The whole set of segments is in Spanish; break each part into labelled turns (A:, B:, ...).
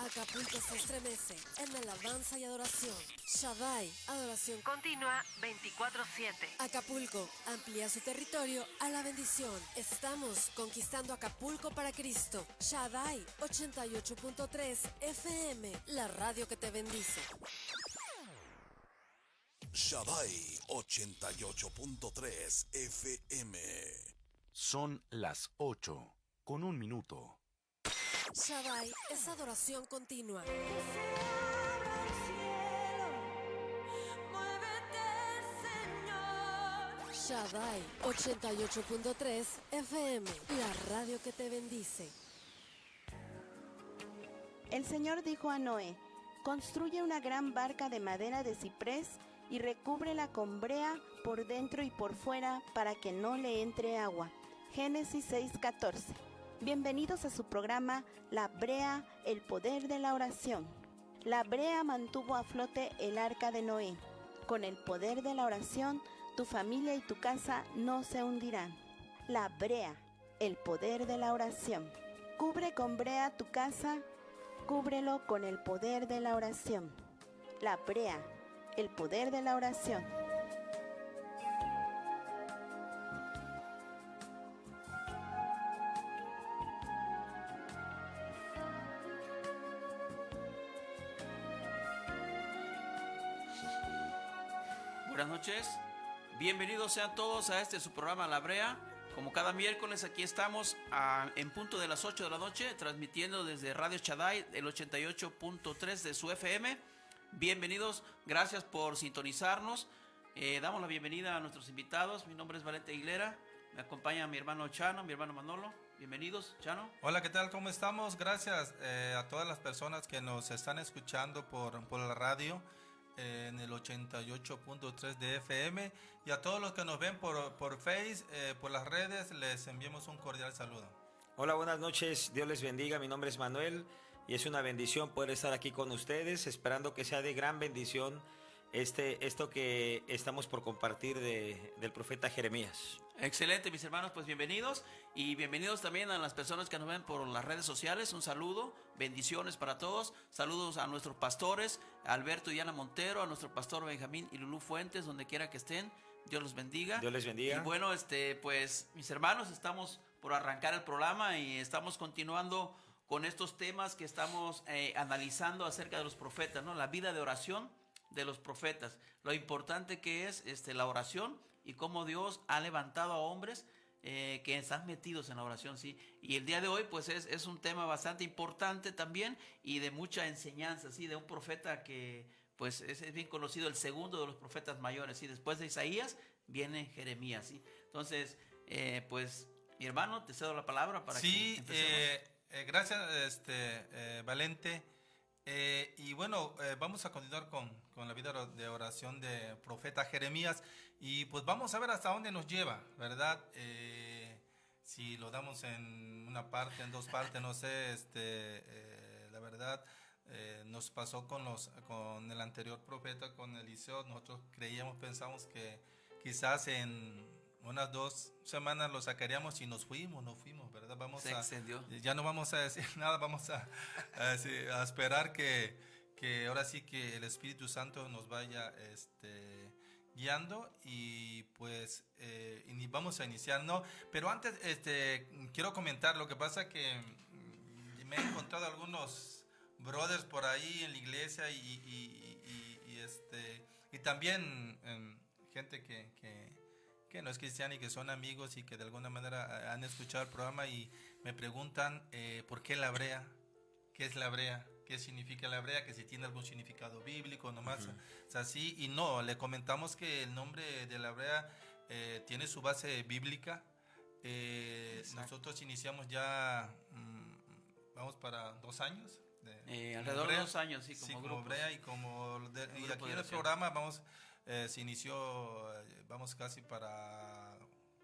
A: Acapulco se estremece en alabanza y adoración. Shaddai, adoración continua 24/7. Acapulco amplía su territorio a la bendición. Estamos conquistando Acapulco para Cristo. Shaddai 88.3 FM, la radio que te bendice.
B: Shaddai 88.3 FM.
C: Son las 8:01.
A: Shaddai es adoración continua. Shaddai 88.3 FM, la radio que te bendice.
D: El Señor dijo a Noé: construye una gran barca de madera de ciprés y recúbrela con brea por dentro y por fuera para que no le entre agua. Génesis 6:14. Bienvenidos a su programa La Brea, el poder de la oración. La brea mantuvo a flote el arca de Noé. Con el poder de la oración, tu familia y tu casa no se hundirán. La brea, el poder de la oración. Cubre con brea tu casa, cúbrelo con el poder de la oración. La brea, el poder de la oración.
E: Buenas noches, bienvenidos sean todos a su programa La Brea. Como cada miércoles aquí estamos en punto de las 8 de la noche, transmitiendo desde Radio Shaddai, el 88.3 de su FM. Bienvenidos, gracias por sintonizarnos. Damos la bienvenida a nuestros invitados. Mi nombre es Valente Aguilera, me acompaña mi hermano Chano, mi hermano Manolo. Bienvenidos, Chano.
F: Hola, ¿qué tal? ¿Cómo estamos? Gracias a todas las personas que nos están escuchando por la radio en el 88.3 de FM, y a todos los que nos ven por Face, por las redes, les enviamos un cordial saludo.
G: Hola, buenas noches, Dios les bendiga, mi nombre es Manuel y es una bendición poder estar aquí con ustedes, esperando que sea de gran bendición esto que estamos por compartir del profeta Jeremías.
E: Excelente, mis hermanos, pues bienvenidos, y bienvenidos también a las personas que nos ven por las redes sociales. Un saludo, bendiciones para todos. Saludos a nuestros pastores, Alberto y Ana Montero, a nuestro pastor Benjamín y Lulú Fuentes, donde quiera que estén. Dios los bendiga.
G: Dios les bendiga.
E: Y bueno, pues mis hermanos, estamos por arrancar el programa y estamos continuando con estos temas que estamos analizando acerca de los profetas, ¿no? La vida de oración de los profetas, lo importante que es la oración y cómo Dios ha levantado a hombres que están metidos en la oración, ¿sí? Y el día de hoy pues es un tema bastante importante también y de mucha enseñanza, ¿sí? De un profeta que pues es bien conocido, el segundo de los profetas mayores, ¿sí? Después de Isaías viene Jeremías, ¿sí? Entonces, pues mi hermano, te cedo la palabra para que empecemos.
F: Gracias, Valente. Y bueno, vamos a continuar con la vida de oración de profeta Jeremías, y pues vamos a ver hasta dónde nos lleva, ¿verdad? Si lo damos en una parte, en dos partes, no sé, la verdad, nos pasó con el anterior profeta, con Eliseo. Nosotros pensamos que quizás en unas 2 semanas lo sacaríamos y nos fuimos, ¿verdad?
E: Se extendió.
F: Ya no vamos a decir nada, vamos a esperar que ahora sí que el Espíritu Santo nos vaya guiando, y pues vamos a iniciar, ¿no? Pero antes quiero comentar, lo que pasa que me he encontrado algunos brothers por ahí en la iglesia y también gente que no es cristiana y que son amigos y que de alguna manera han escuchado el programa y me preguntan ¿por qué la brea? ¿Qué es la brea? ¿Qué significa la brea? Que si tiene algún significado bíblico, nomás. O sea, sí y no. Le comentamos que el nombre de la brea tiene su base bíblica. Nosotros iniciamos ya, vamos para 2 años.
E: Alrededor de 2 años, sí, como
F: como brea, y aquí en el programa se inició, vamos casi para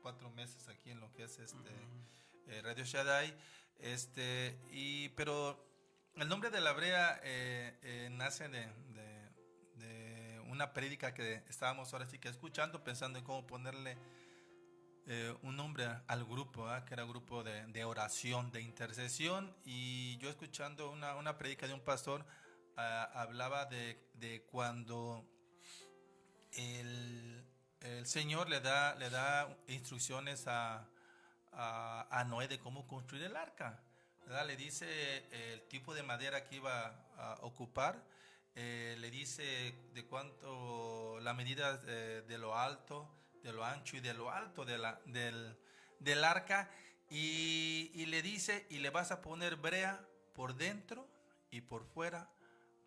F: 4 meses aquí en lo que es Radio Shaddai, pero el nombre de la brea nace de una prédica que estábamos ahora sí que escuchando, pensando en cómo ponerle un nombre al grupo, que era grupo de oración, de intercesión, y yo escuchando una predica de un pastor, hablaba de cuando el Señor le da instrucciones a Noé de cómo construir el arca, ¿verdad? Le dice el tipo de madera que iba a ocupar, le dice de cuánto la medida de lo alto, de lo ancho y de lo alto del arca, y le dice, y le vas a poner brea por dentro y por fuera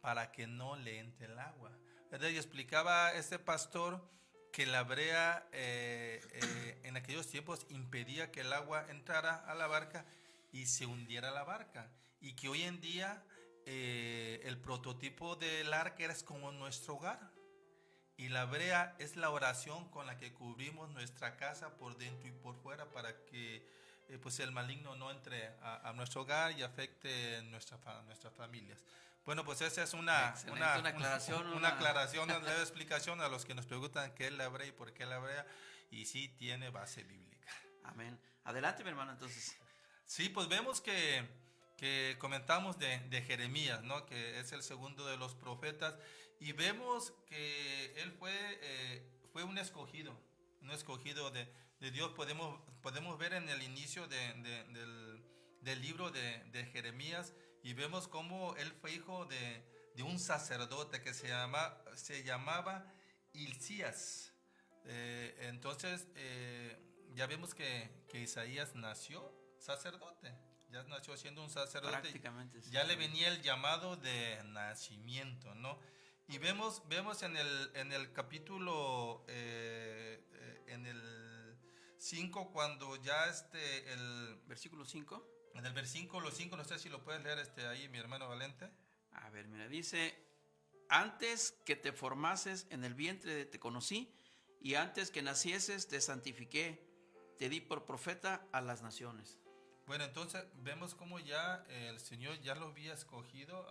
F: para que no le entre el agua, ¿verdad? Y explicaba este pastor que la brea en aquellos tiempos impedía que el agua entrara a la barca y se hundiera la barca, y que hoy en día el prototipo del arca es como nuestro hogar, y la brea es la oración con la que cubrimos nuestra casa por dentro y por fuera para que pues el maligno no entre a nuestro hogar y afecte nuestras familias. Bueno, pues esa es una aclaración, una leve explicación a los que nos preguntan qué es la brea y por qué la brea, y sí tiene base bíblica.
E: Amén. Adelante, mi hermano, entonces.
F: Sí, pues vemos que comentamos de Jeremías, ¿no? Que es el segundo de los profetas, y vemos que él fue un escogido de Dios. Podemos ver en el inicio del libro de Jeremías, y vemos cómo él fue hijo de un sacerdote que se llamaba Hilcías. Entonces ya vemos que Isaías nació sacerdote, ya nació siendo un sacerdote.
E: Prácticamente, sí.
F: Ya le venía el llamado de nacimiento, ¿no? Y vemos en el capítulo, en el 5, cuando ya el
E: versículo 5.
F: En el versículo 5, no sé si lo puedes leer ahí, mi hermano Valente.
E: A ver, mira, dice: antes que te formases en el vientre te conocí, y antes que nacieses te santifiqué, te di por profeta a las naciones.
F: Bueno, entonces vemos cómo ya el Señor ya lo había escogido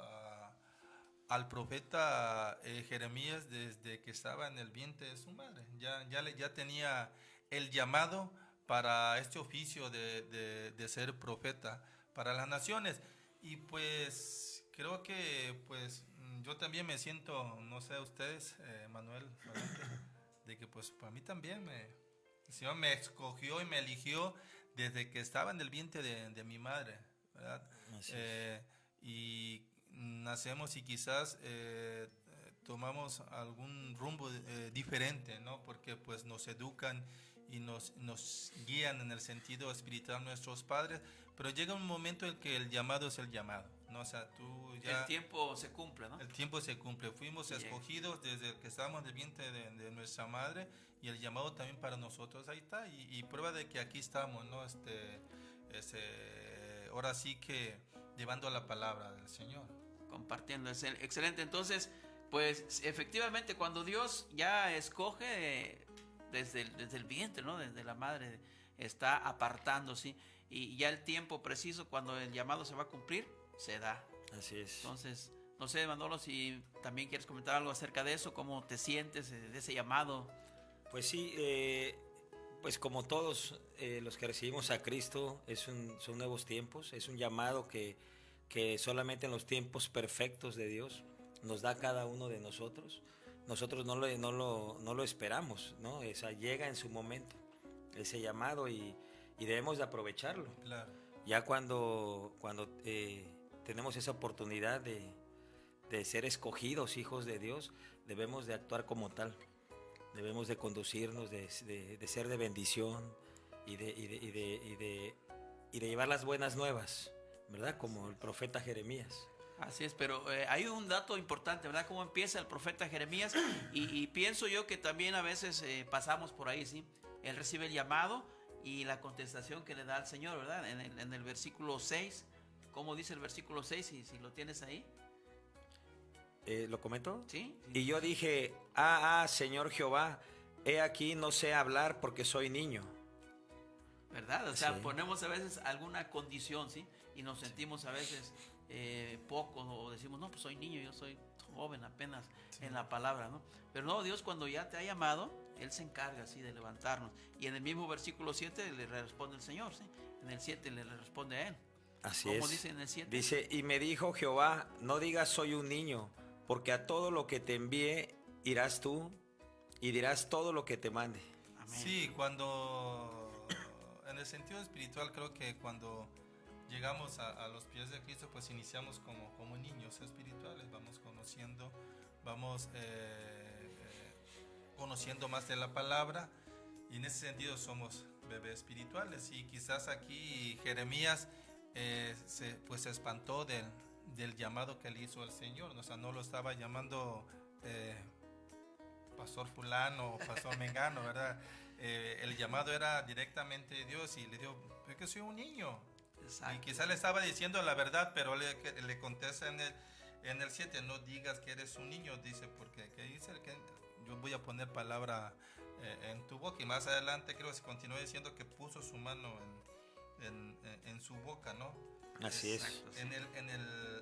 F: al profeta Jeremías desde que estaba en el vientre de su madre. Ya tenía el llamado para este oficio de ser profeta para las naciones. Y pues creo que pues yo también me siento, no sé ustedes, Manuel, de que pues para mí también el Señor me escogió y me eligió desde que estaba en el vientre de mi madre, ¿verdad? Y nacemos y quizás tomamos algún rumbo diferente, ¿no? Porque pues nos educan y nos guían en el sentido espiritual nuestros padres, pero llega un momento en que el llamado es el llamado, ¿no? O sea, tú ya...
E: El tiempo se cumple, ¿no?
F: El tiempo se cumple. Fuimos escogidos desde que estábamos en el vientre de nuestra madre, y el llamado también para nosotros ahí está, y prueba de que aquí estamos, ¿no? Ahora sí que llevando la palabra del Señor.
E: Compartiendo, es excelente. Entonces, pues efectivamente cuando Dios ya escoge desde el vientre, ¿no? Desde la madre, está apartando, ¿sí? Y ya el tiempo preciso cuando el llamado se va a cumplir, se da.
G: Así es.
E: Entonces, no sé, Manolo, si también quieres comentar algo acerca de eso, cómo te sientes de ese llamado.
G: Pues sí, pues como todos los que recibimos a Cristo, son nuevos tiempos, es un llamado que solamente en los tiempos perfectos de Dios nos da cada uno de nosotros. Nosotros no lo esperamos, ¿no? O sea, llega en su momento ese llamado y debemos de aprovecharlo.
F: Claro.
G: Ya cuando tenemos esa oportunidad de ser escogidos hijos de Dios, debemos de actuar como tal. Debemos de conducirnos, de ser de bendición y de llevar las buenas nuevas, ¿verdad? Como el profeta Jeremías.
E: Así es, pero hay un dato importante, ¿verdad? Cómo empieza el profeta Jeremías, y pienso yo que también a veces pasamos por ahí, ¿sí? Él recibe el llamado y la contestación que le da al Señor, ¿verdad? En el versículo 6, ¿cómo dice el versículo 6? Si lo tienes ahí.
G: ¿Lo comento?
E: Sí.
G: Y yo dije, Señor Jehová, he aquí no sé hablar porque soy niño.
E: ¿Verdad? O sea,
G: Sí.
E: ponemos a veces alguna condición, ¿sí? Y nos sentimos a veces poco, o decimos, no, pues soy niño, yo soy joven apenas en la palabra, ¿no? Pero no, Dios cuando ya te ha llamado, Él se encarga así de levantarnos. Y en el mismo versículo 7 le responde el Señor, ¿sí? En el 7 le responde a Él.
G: Así
E: ¿Cómo
G: es.
E: dice en el 7?
G: Dice, y me dijo Jehová, no digas soy un niño, porque a todo lo que te envíe irás tú y dirás todo lo que te mande.
E: Amén.
F: Sí, cuando en el sentido espiritual creo que cuando llegamos a los pies de Cristo, pues iniciamos como niños espirituales, vamos conociendo más de la palabra, y en ese sentido somos bebés espirituales. Y quizás aquí Jeremías se espantó del llamado que le hizo el Señor, o sea, no lo estaba llamando pastor fulano o pastor mengano, ¿verdad? El llamado era directamente de Dios, y le dijo, es que soy un niño.
E: Exacto.
F: Y quizás le estaba diciendo la verdad, pero le contesta en el 7, no digas que eres un niño, dice, porque que dice que yo voy a poner palabra en tu boca. Y más adelante creo que se continúa diciendo que puso su mano en su boca, ¿no?
G: Así es.
E: Exacto, sí.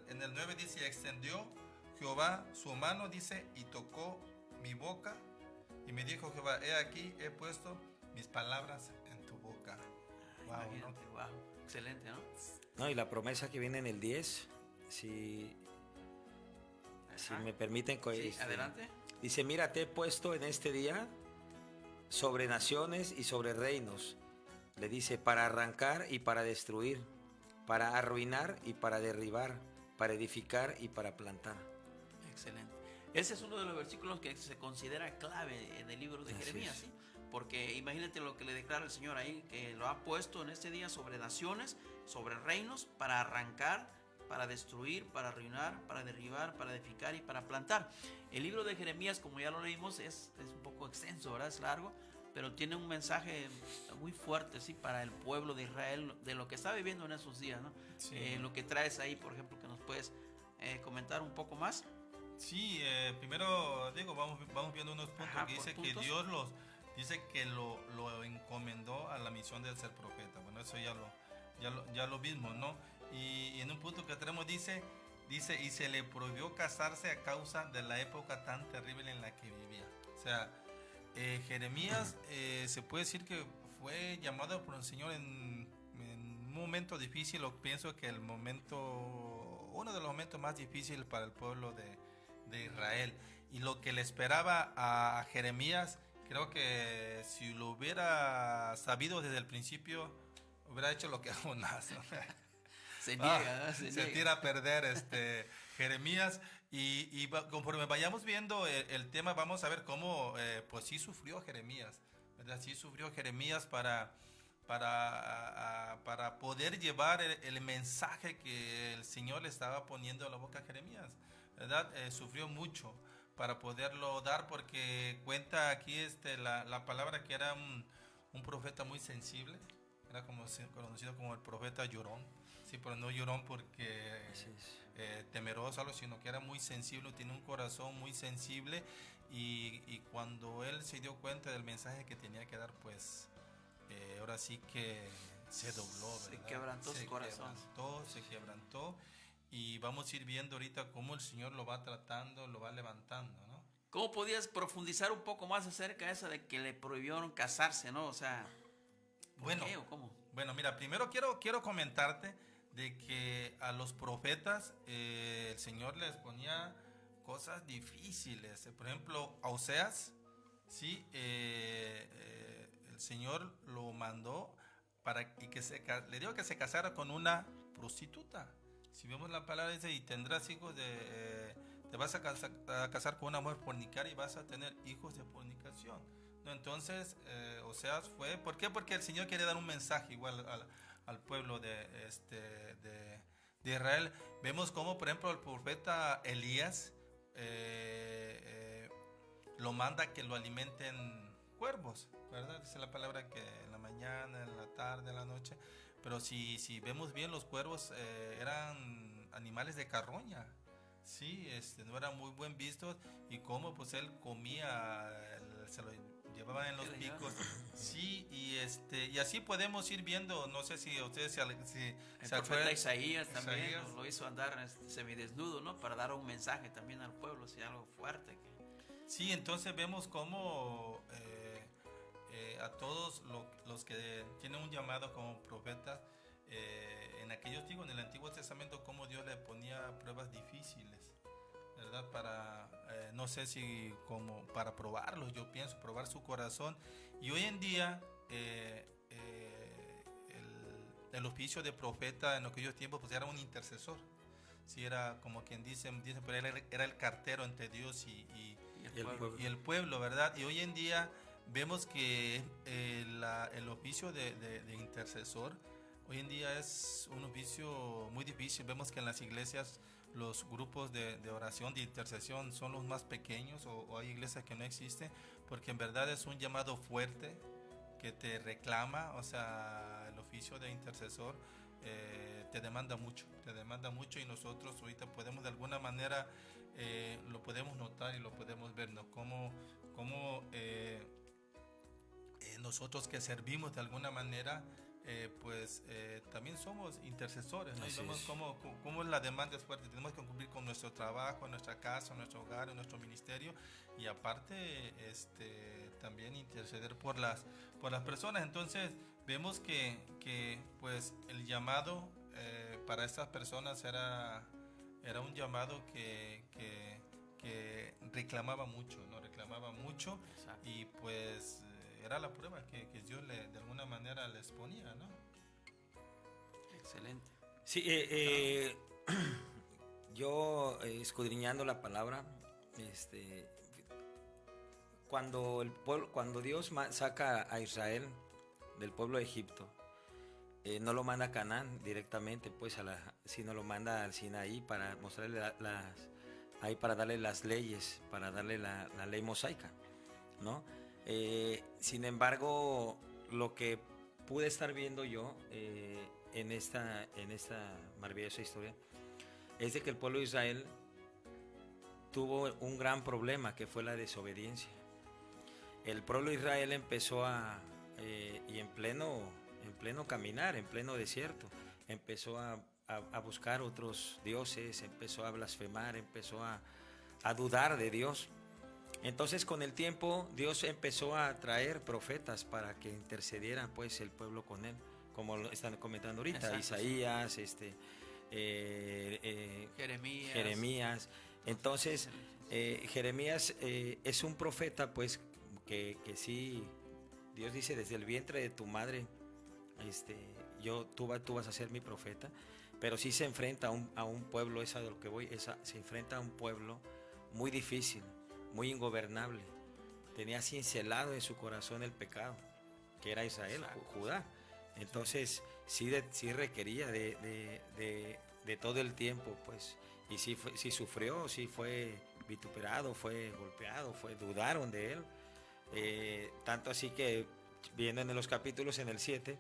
F: En el 9 dice, extendió Jehová su mano, dice, y tocó mi boca, y me dijo Jehová, he aquí, he puesto mis palabras en tu boca. Wow,
E: Imagínate,
F: ¿no?
E: wow. Excelente, ¿no?
G: No, y la promesa que viene en el 10, si
E: Ajá.
G: me permiten.
E: Sí, adelante.
G: Dice, mira, te he puesto en este día sobre naciones y sobre reinos. Le dice, para arrancar y para destruir, para arruinar y para derribar, para edificar y para plantar.
E: Excelente. Ese es uno de los versículos que se considera clave en el libro de
G: Así
E: Jeremías,
G: es.
E: ¿sí? Porque imagínate lo que le declara el Señor ahí, que lo ha puesto en este día sobre naciones, sobre reinos, para arrancar, para destruir, para arruinar, para derribar, para edificar y para plantar. El libro de Jeremías, como ya lo leímos, es un poco extenso, ¿verdad? Es largo, pero tiene un mensaje muy fuerte, ¿sí? Para el pueblo de Israel, de lo que está viviendo en esos días, ¿no?
F: Sí.
E: Lo que traes ahí, por ejemplo, que nos puedes comentar un poco más.
F: Sí, primero, Diego, vamos viendo unos puntos.
E: Ajá,
F: Que
E: por
F: dice
E: puntos.
F: que Dios dice que lo encomendó a la misión de ser profeta. Bueno, eso ya lo vimos, ¿no? Y en un punto que tenemos dice, y se le prohibió casarse a causa de la época tan terrible en la que vivía. O sea, Jeremías se puede decir que fue llamado por el Señor en un momento difícil, o pienso que uno de los momentos más difíciles para el pueblo de Israel. Y lo que le esperaba a Jeremías, creo que si lo hubiera sabido desde el principio, hubiera hecho lo que Jonás, ¿no?
E: Se niega, se
F: Se
E: niega.
F: tira a perder Jeremías. Y conforme vayamos viendo el tema, vamos a ver cómo pues sí sufrió Jeremías, ¿verdad? Sí sufrió Jeremías para poder llevar el mensaje que el Señor le estaba poniendo a la boca a Jeremías, ¿verdad? Sufrió mucho para poderlo dar, porque cuenta aquí la palabra que era un profeta muy sensible, era conocido como el profeta llorón, sí, pero no llorón porque temeroso, algo, sino que era muy sensible, tiene un corazón muy sensible, y cuando él se dio cuenta del mensaje que tenía que dar, pues ahora sí que se dobló, ¿verdad?
E: Se quebrantó su corazón.
F: Se quebrantó, y vamos a ir viendo ahorita cómo el Señor lo va tratando, lo va levantando, ¿no?
E: ¿Cómo podías profundizar un poco más acerca de eso de que le prohibieron casarse, ¿no? O sea, ¿por qué o cómo?
F: Bueno, mira, primero quiero comentarte de que a los profetas el Señor les ponía cosas difíciles. Por ejemplo, a Oseas, sí, el Señor lo mandó le dijo que se casara con una prostituta. Si vemos la palabra, dice, y tendrás hijos te vas a casar con una mujer fornicaria y vas a tener hijos de fornicación, ¿no? Entonces, Oseas fue, ¿por qué? Porque el Señor quiere dar un mensaje igual al pueblo de Israel. Vemos como, por ejemplo, el profeta Elías lo manda que lo alimenten cuervos, ¿verdad? Dice la palabra que en la mañana, en la tarde, en la noche. Pero si vemos bien, los cuervos eran animales de carroña, sí, no eran muy buen vistos, y como pues él comía, se lo llevaban en los picos, sí, y así podemos ir viendo. No sé si ustedes se
E: El
F: acuerdan.
E: profeta Isaías también
F: Isaías
E: lo hizo andar semidesnudo, ¿no? Para dar un mensaje también al pueblo, así algo fuerte.
F: Sí, entonces vemos cómo a todos los que tienen un llamado como profetas, en aquellos tiempos, en el Antiguo Testamento, cómo Dios le ponía pruebas difíciles, ¿verdad? Para, no sé si como para probarlos, yo pienso, probar su corazón. Y hoy en día, el oficio de profeta en aquellos tiempos pues era un intercesor. Sí, era como quien dicen, pero él era el cartero entre Dios y el pueblo, ¿verdad? Y hoy en día vemos que el oficio de intercesor hoy en día es un oficio muy difícil. Vemos que en las iglesias los grupos de oración, de intercesión son los más pequeños, o hay iglesias que no existen, porque en verdad es un llamado fuerte que te reclama. O sea, el oficio de intercesor te demanda mucho, y nosotros ahorita podemos de alguna manera lo podemos notar y lo podemos ver, ¿no? Cómo nosotros que servimos de alguna manera, también somos intercesores, ¿no? Y vemos cómo la demanda es fuerte. Tenemos que cumplir con nuestro trabajo, nuestra casa, nuestro hogar, nuestro ministerio, y aparte también interceder por las personas. Entonces vemos que pues el llamado para estas personas era un llamado que reclamaba mucho, ¿no? Reclamaba mucho. Exacto. Y pues era la prueba que Dios de alguna manera les ponía, ¿no?
E: Excelente.
G: Sí, yo escudriñando la palabra, cuando Dios saca a Israel del pueblo de Egipto, no lo manda a Canaán directamente, pues sino lo manda al Sinaí para mostrarle ahí para darle las leyes, para darle la ley mosaica, ¿no? Sin embargo, lo que pude estar viendo yo en esta maravillosa historia es de que el pueblo de Israel tuvo un gran problema, que fue la desobediencia. El pueblo de Israel empezó y en pleno caminar, en pleno desierto, empezó a buscar otros dioses, empezó a blasfemar, empezó a dudar de Dios. Entonces, con el tiempo, Dios empezó a traer profetas para que intercedieran pues el pueblo con él, como lo están comentando ahorita. Exacto. Isaías, Jeremías. Entonces, Jeremías es un profeta pues que sí, Dios dice: desde el vientre de tu madre tú vas a ser mi profeta. Pero sí se enfrenta a un pueblo, es a lo que voy, se enfrenta a un pueblo muy difícil, muy ingobernable. Tenía cincelado en su corazón el pecado, que era Israel, Judá. Entonces sí requería de todo el tiempo, pues. Y sí sufrió, sí fue vituperado, fue golpeado, dudaron de él. Tanto así que, viendo en los capítulos, en el 7,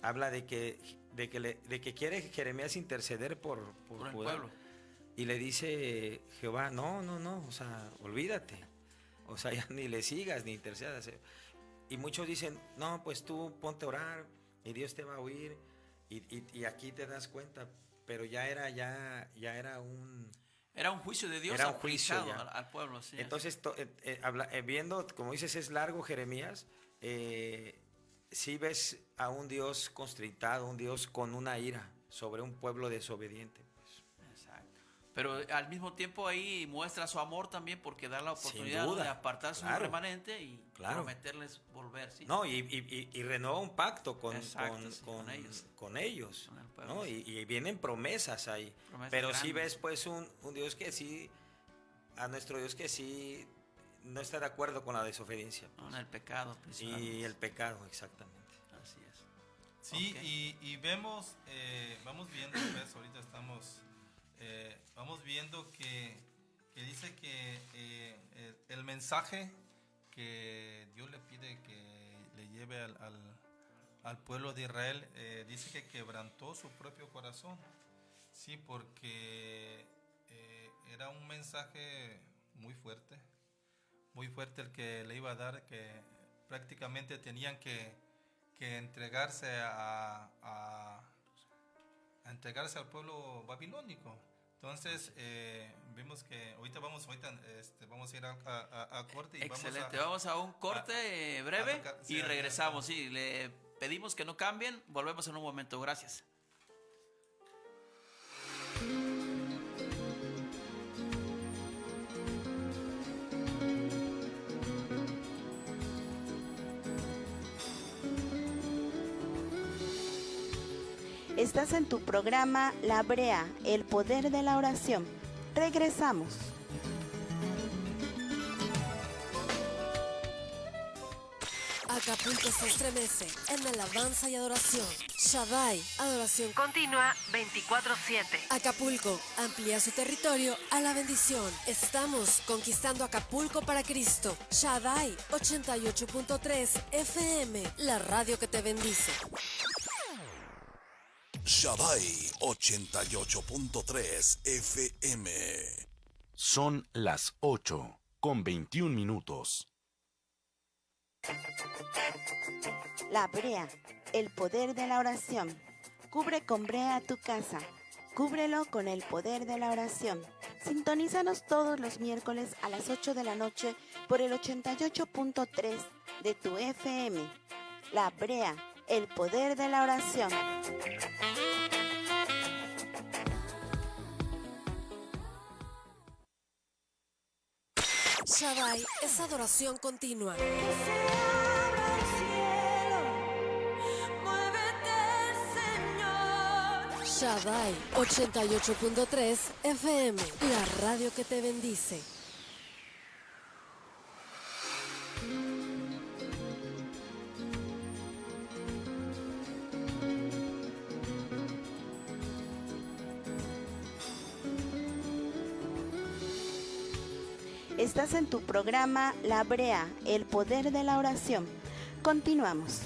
G: habla de que quiere Jeremías interceder por
E: el
G: Judá.
E: pueblo.
G: Y le dice Jehová: no, o sea, olvídate, o sea, ya ni le sigas ni intercedas. Y muchos dicen: no, pues tú ponte a orar y Dios te va a oír, y aquí te das cuenta, pero ya era un
E: juicio de Dios,
G: era un juicio
E: al pueblo. Sí,
G: entonces, viendo, como dices, es largo Jeremías, sí ves a un Dios constritado, un Dios con una ira sobre un pueblo desobediente.
E: Pero al mismo tiempo ahí muestra su amor también, porque da la oportunidad de apartarse un remanente y prometerles volver. ¿Sí?
G: No, y renueva un pacto con ellos.
E: Con el pueblo,
G: ¿no?
E: sí.
G: Y vienen promesas ahí. Pero grandes. Sí ves pues un Dios que sí, a nuestro Dios que sí no está de acuerdo con la desobediencia.
E: Pues. No, el pecado principalmente.
G: Y el pecado, exactamente.
E: Así es.
F: Sí, okay. Y vamos viendo, pues, ahorita vamos viendo que dice que el mensaje que Dios le pide que le lleve al pueblo de Israel, dice que quebrantó su propio corazón, sí, porque era un mensaje muy fuerte el que le iba a dar, que prácticamente tenían que entregarse a entregarse al pueblo babilónico. Entonces, vemos que ahorita vamos a ir a corte. Y
E: excelente, vamos a un corte breve y regresamos. Sí, le pedimos que no cambien, volvemos en un momento. Gracias.
D: Estás en tu programa La Brea, el poder de la oración. Regresamos.
A: Acapulco se estremece en alabanza y adoración. Shaddai, adoración continua 24/7. Acapulco amplía su territorio a la bendición. Estamos conquistando Acapulco para Cristo. Shaddai 88.3 FM, la radio que te bendice.
B: Shaddai 88.3 FM.
C: Son las 8:21.
D: La Brea, el poder de la oración. Cubre con brea tu casa. Cúbrelo con el poder de la oración. Sintonízanos todos los miércoles a las 8 de la noche por el 88.3 de tu FM. La Brea, el poder de la oración.
A: Shaddai es adoración continua. Shaddai 88.3 FM, la radio que te bendice.
D: Estás en tu programa La Brea, el poder de la oración. Continuamos.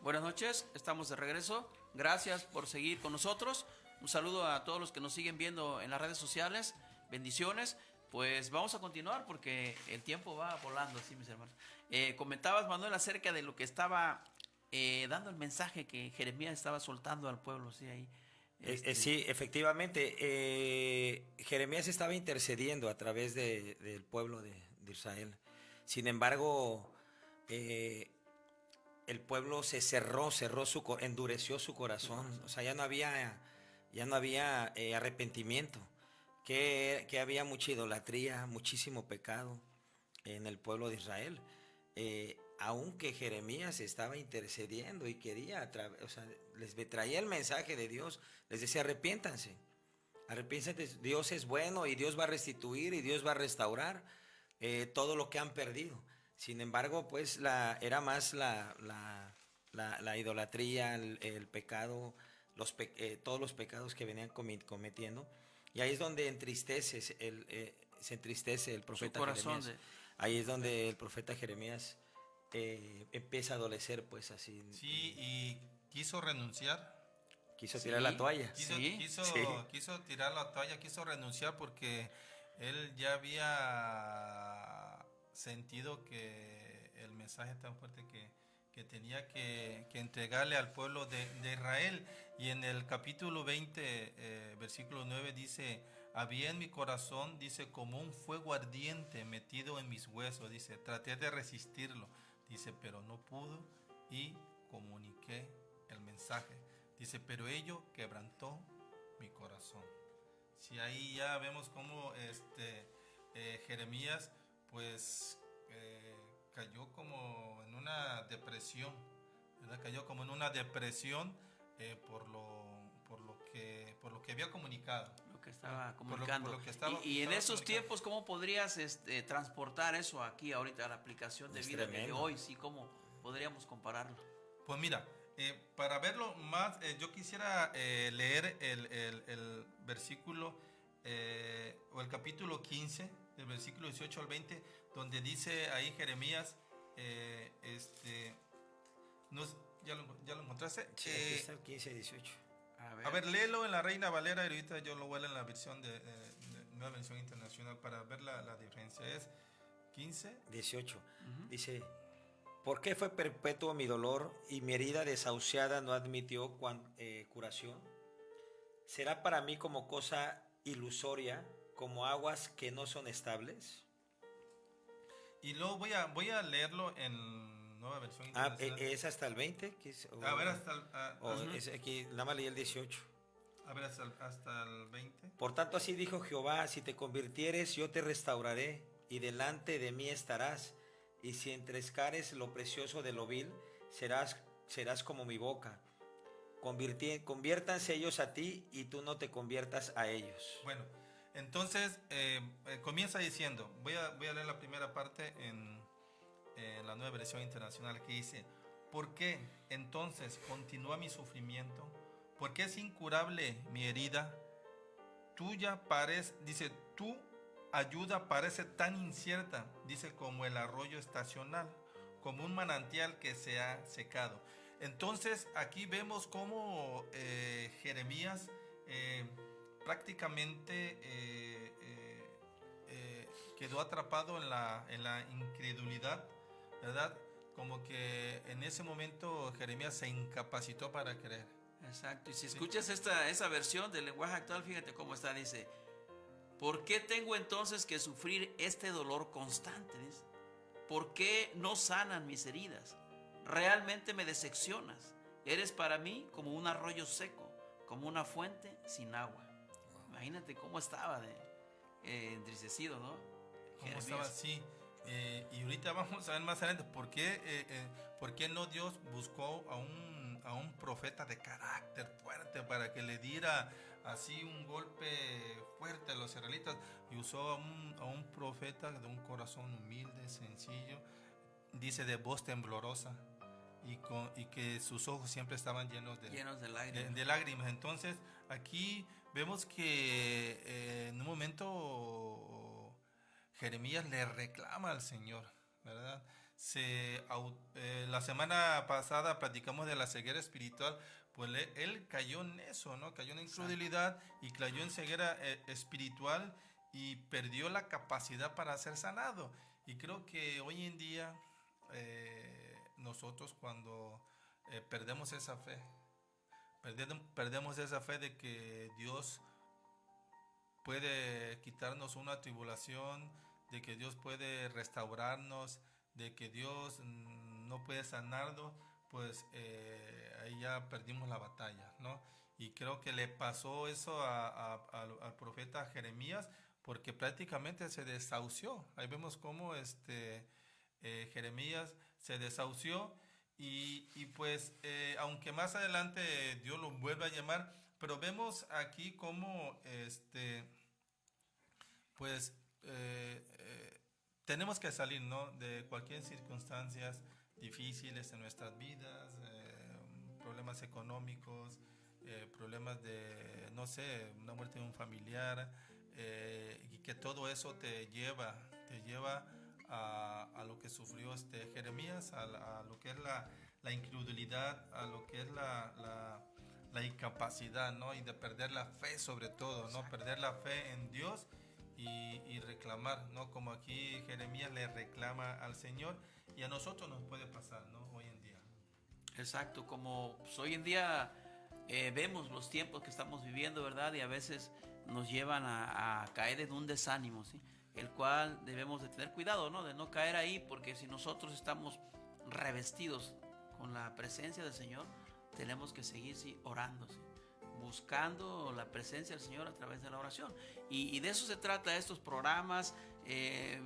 E: Buenas noches, estamos de regreso. Gracias por seguir con nosotros. Un saludo a todos los que nos siguen viendo en las redes sociales. Bendiciones. Pues vamos a continuar porque el tiempo va volando, así mis hermanos. Comentabas, Manuel, acerca de lo que estaba dando el mensaje que Jeremías estaba soltando al pueblo, ¿sí? Ahí.
G: Sí, efectivamente. Jeremías estaba intercediendo a través del pueblo de Israel. Sin embargo, el pueblo se endureció su corazón. O sea, ya no había arrepentimiento. Que había mucha idolatría, muchísimo pecado en el pueblo de Israel. Aunque Jeremías estaba intercediendo y quería, les traía el mensaje de Dios, les decía: arrepiéntanse, Dios es bueno y Dios va a restituir y Dios va a restaurar todo lo que han perdido. Sin embargo, pues era más la idolatría, el pecado, todos los pecados que venían cometiendo. Y ahí es donde se entristece el profeta Jeremías. Ahí es donde el profeta Jeremías empieza a adolecer, pues así.
F: Sí, y quiso renunciar.
G: Quiso tirar la toalla.
F: Quiso tirar la toalla, quiso renunciar porque él ya había sentido que el mensaje tan fuerte que tenía que entregarle al pueblo de Israel. Y en el capítulo 20, versículo 9 dice: había en mi corazón, dice, como un fuego ardiente metido en mis huesos, dice, traté de resistirlo, dice, pero no pudo y comuniqué el mensaje, dice, pero ello quebrantó mi corazón. Si ahí ya vemos cómo Jeremías pues cayó como en una depresión, ¿verdad? Cayó como en una depresión por lo que había comunicado.
E: Que estaba comunicando.
F: Por lo que estaba,
E: y en esos tiempos, ¿cómo podrías transportar eso aquí ahorita a la aplicación de vida de hoy? Sí, ¿cómo podríamos compararlo?
F: Pues mira, para verlo más, yo quisiera leer el versículo o el capítulo 15, del versículo 18 al 20, donde dice ahí Jeremías, ¿ya lo encontraste?
G: Sí, aquí está el 15 y 18.
F: A ver, léelo en la Reina Valera y ahorita yo lo vuelo en la versión de nueva versión internacional para ver la diferencia. Es 15,
G: 18. Dice: ¿Por qué fue perpetuo mi dolor y mi herida desahuciada no admitió curación? ¿Será para mí como cosa ilusoria, como aguas que no son estables?
F: Y luego voy a leerlo en Nueva Versión Internacional.
G: ¿Es hasta el 20?
F: A ver, hasta el,
G: es aquí, nada más leí el 18.
F: a ver, hasta el 20.
G: Por tanto, así dijo Jehová: si te convirtieres, yo te restauraré, y delante de mí estarás. Y si entrescares lo precioso de lo vil, serás como mi boca. Conviértanse ellos a ti, y tú no te conviertas a ellos.
F: Bueno, entonces comienza diciendo, voy a leer la primera parte en la Nueva Versión Internacional, que dice: ¿por qué entonces continúa mi sufrimiento? ¿Por qué es incurable mi herida? Dice, tu ayuda parece tan incierta, dice, como el arroyo estacional, como un manantial que se ha secado. Entonces aquí vemos cómo Jeremías prácticamente quedó atrapado en la incredulidad, ¿verdad? Como que en ese momento Jeremías se incapacitó para creer.
E: Exacto, y si escuchas esa versión del lenguaje actual, fíjate cómo está, dice: ¿por qué tengo entonces que sufrir este dolor constante? Dice, ¿por qué no sanan mis heridas? Realmente me decepcionas. Eres para mí como un arroyo seco, como una fuente sin agua. Imagínate cómo estaba entristecido, ¿no?
F: ¿Cómo estaba así? Y ahorita vamos a ver más adelante por qué no Dios buscó a un profeta de carácter fuerte para que le diera así un golpe fuerte a los israelitas, y usó a un profeta de un corazón humilde, sencillo, dice, de voz temblorosa, y que sus ojos siempre estaban llenos de lágrimas. Entonces aquí vemos que en un momento Jeremías le reclama al Señor, ¿verdad? La semana pasada platicamos de la ceguera espiritual. Pues él cayó en eso, ¿no? Cayó en incredulidad y cayó en ceguera espiritual, y perdió la capacidad para ser sanado. Y creo que hoy en día nosotros, cuando perdemos esa fe de que Dios puede quitarnos una tribulación, de que Dios puede restaurarnos, de que Dios no puede sanarnos, pues ahí ya perdimos la batalla, ¿no? Y creo que le pasó eso al profeta Jeremías, porque prácticamente se desahució. Ahí vemos cómo Jeremías se desahució, y pues aunque más adelante Dios lo vuelve a llamar, pero vemos aquí cómo pues tenemos que salir, ¿no?, de cualquier circunstancias difíciles en nuestras vidas, problemas económicos, problemas de, no sé, una muerte de un familiar, y que todo eso te lleva a lo que sufrió Jeremías, a lo que es la incredulidad, a lo que es la incapacidad, ¿no? Y de perder la fe, sobre todo, ¿no? Perder la fe en Dios y reclamar, ¿no? Como aquí Jeremías le reclama al Señor, y a nosotros nos puede pasar, ¿no? Hoy en día.
E: Exacto, como pues, hoy en día vemos los tiempos que estamos viviendo, ¿verdad? Y a veces nos llevan a caer en un desánimo, ¿sí? El cual debemos de tener cuidado, ¿no? De no caer ahí, porque si nosotros estamos revestidos con la presencia del Señor, tenemos que seguir, ¿sí?, orando, ¿sí?, buscando la presencia del Señor a través de la oración. Y de eso se trata estos programas,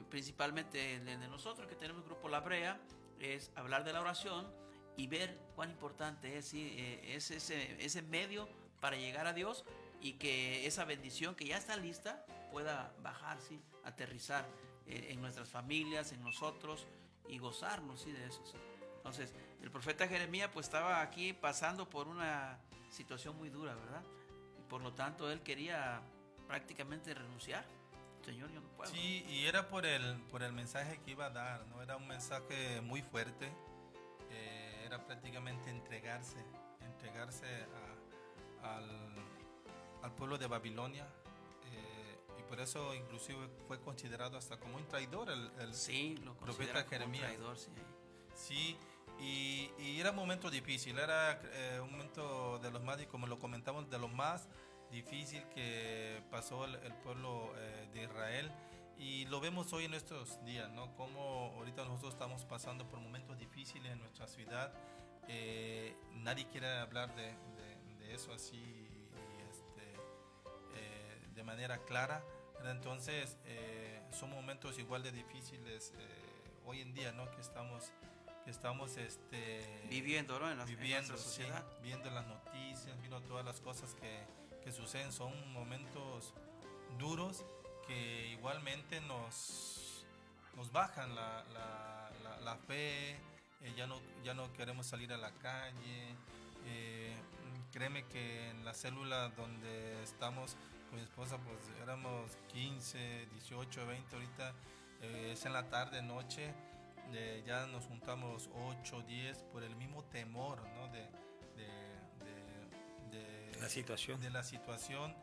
E: principalmente el de nosotros que tenemos el Grupo La Brea, es hablar de la oración y ver cuán importante es, ¿sí?, es ese medio para llegar a Dios, y que esa bendición que ya está lista pueda bajar, ¿sí?, aterrizar en nuestras familias, en nosotros, y gozarnos, ¿sí?, de eso, ¿sí? Entonces, el profeta Jeremías pues estaba aquí pasando por una situación muy dura, ¿verdad? Y por lo tanto él quería prácticamente renunciar. Señor, yo no puedo.
F: Sí, y era por el mensaje que iba a dar, ¿no? Era un mensaje muy fuerte. Era prácticamente entregarse al pueblo de Babilonia. Y por eso inclusive fue considerado hasta como un traidor el
E: sí, lo
F: profeta Jeremías.
E: Traidor, sí.
F: Sí, y era un momento difícil, era un momento de los más, como lo comentamos, de los más difícil que pasó el pueblo de Israel. Y lo vemos hoy en estos días, ¿no? Como ahorita nosotros estamos pasando por momentos difíciles en nuestra ciudad. Nadie quiere hablar de eso así de manera clara. Entonces, son momentos igual de difíciles hoy en día, ¿no? Que estamos
E: viviendo, ¿no? En
F: viviendo,
E: nuestra sociedad.
F: sí, viendo las noticias, viendo todas las cosas que suceden. Son momentos duros que igualmente nos bajan la fe. Ya no queremos salir a la calle. Créeme que en la célula donde estamos con mi esposa, pues éramos 15, 18, 20, ahorita es en la tarde, noche, ya nos juntamos 8, 10 por el mismo temor, ¿no? de
G: La situación.
F: De la situación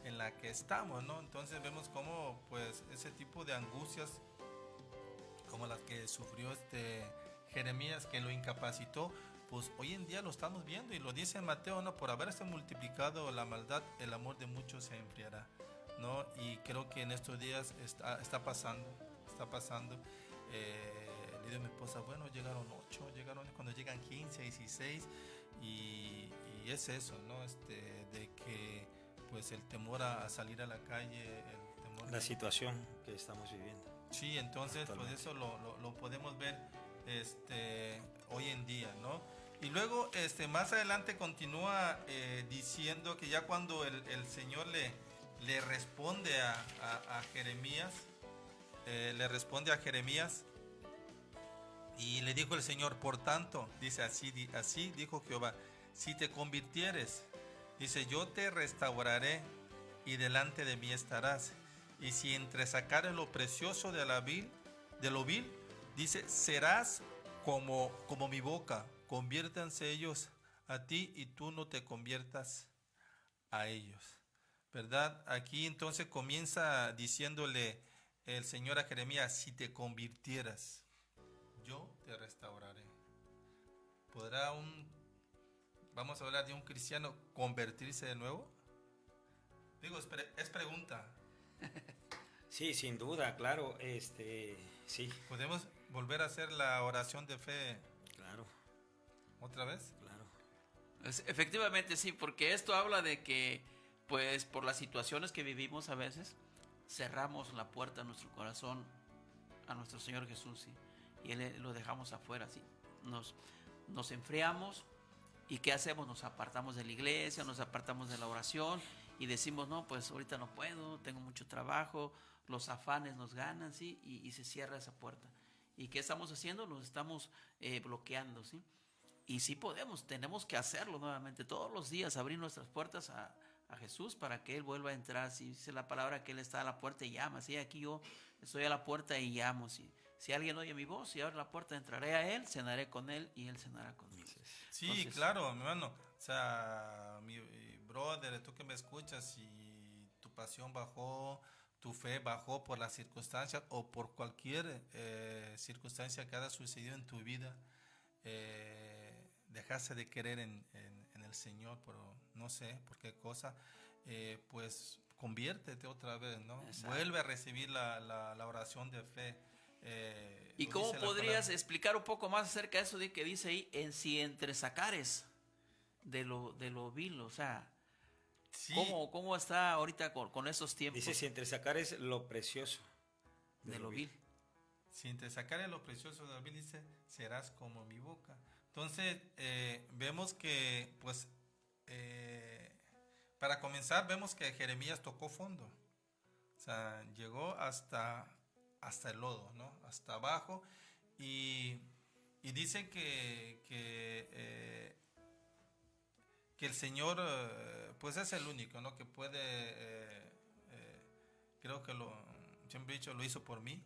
F: en la que estamos, ¿no? Entonces vemos cómo pues ese tipo de angustias como las que sufrió Jeremías, que lo incapacitó, pues hoy en día lo estamos viendo y lo dice Mateo, ¿no? Por haberse multiplicado la maldad, el amor de muchos se enfriará, ¿no? Y creo que en estos días está pasando. Le digo a mi esposa, bueno, llegaron 8, cuando llegan 15, 16 y es eso, ¿no? De que pues el temor a salir a la calle, el temor
G: La situación que estamos viviendo.
F: Sí, entonces pues eso lo podemos ver hoy en día, ¿no? Y luego más adelante continúa diciendo que ya cuando el Señor le responde a Jeremías, y le dijo el Señor, por tanto, dice así dijo Jehová, si te convirtieres, dice, yo te restauraré y delante de mí estarás. Y si entresacares lo precioso de lo vil, dice, serás como mi boca. Conviértanse ellos a ti y tú no te conviertas a ellos. ¿Verdad? Aquí entonces comienza diciéndole el Señor a Jeremías, si te convirtieras, yo te restauraré. ¿Podrá vamos a hablar de un cristiano convertirse de nuevo? Digo, es pregunta.
G: Sí, sin duda, claro, sí.
F: ¿Podemos volver a hacer la oración de fe
G: Claro,
F: otra vez?
G: claro.
E: Efectivamente, sí, porque esto habla de que, pues, por las situaciones que vivimos a veces, cerramos la puerta a nuestro corazón, a nuestro Señor Jesús, ¿sí? Y lo dejamos afuera, ¿sí? Nos enfriamos. ¿Y qué hacemos? Nos apartamos de la iglesia, nos apartamos de la oración y decimos, no, pues ahorita no puedo, tengo mucho trabajo, los afanes nos ganan, ¿sí? Y se cierra esa puerta. ¿Y qué estamos haciendo? Nos estamos bloqueando, ¿sí? Y sí tenemos que hacerlo nuevamente, todos los días, abrir nuestras puertas a Jesús para que Él vuelva a entrar. ¿Sí? Dice la palabra que Él está a la puerta y llama, ¿sí? Aquí yo estoy a la puerta y llamo, ¿sí? Si alguien oye mi voz y abre la puerta, entraré a Él, cenaré con Él y Él cenará conmigo.
F: Sí,
E: Entonces,
F: claro, mi hermano. O sea, mi brother, tú que me escuchas, si tu pasión bajó, tu fe bajó por las circunstancias o por cualquier circunstancia que haya sucedido en tu vida, dejaste de creer en el Señor, por no sé por qué cosa, pues conviértete otra vez, ¿no?
E: Exacto.
F: Vuelve a recibir la oración de fe.
E: ¿Y
F: lo
E: cómo
F: dice la
E: podrías
F: palabra.
E: explicar un poco más acerca de eso de que dice ahí, si entresacares de lo vil? O sea,
F: Sí,
E: ¿cómo está ahorita con esos tiempos
G: Dice, si entre sacares lo precioso
E: de lo vil?
F: si te sacaré lo precioso de David, dice, serás como mi boca. Entonces, vemos que, pues, para comenzar, vemos que Jeremías tocó fondo. O sea, llegó hasta el lodo, ¿no? Hasta abajo. Y dice que el Señor, pues, es el único, ¿no? Que puede, creo que siempre he dicho, lo hizo por mí.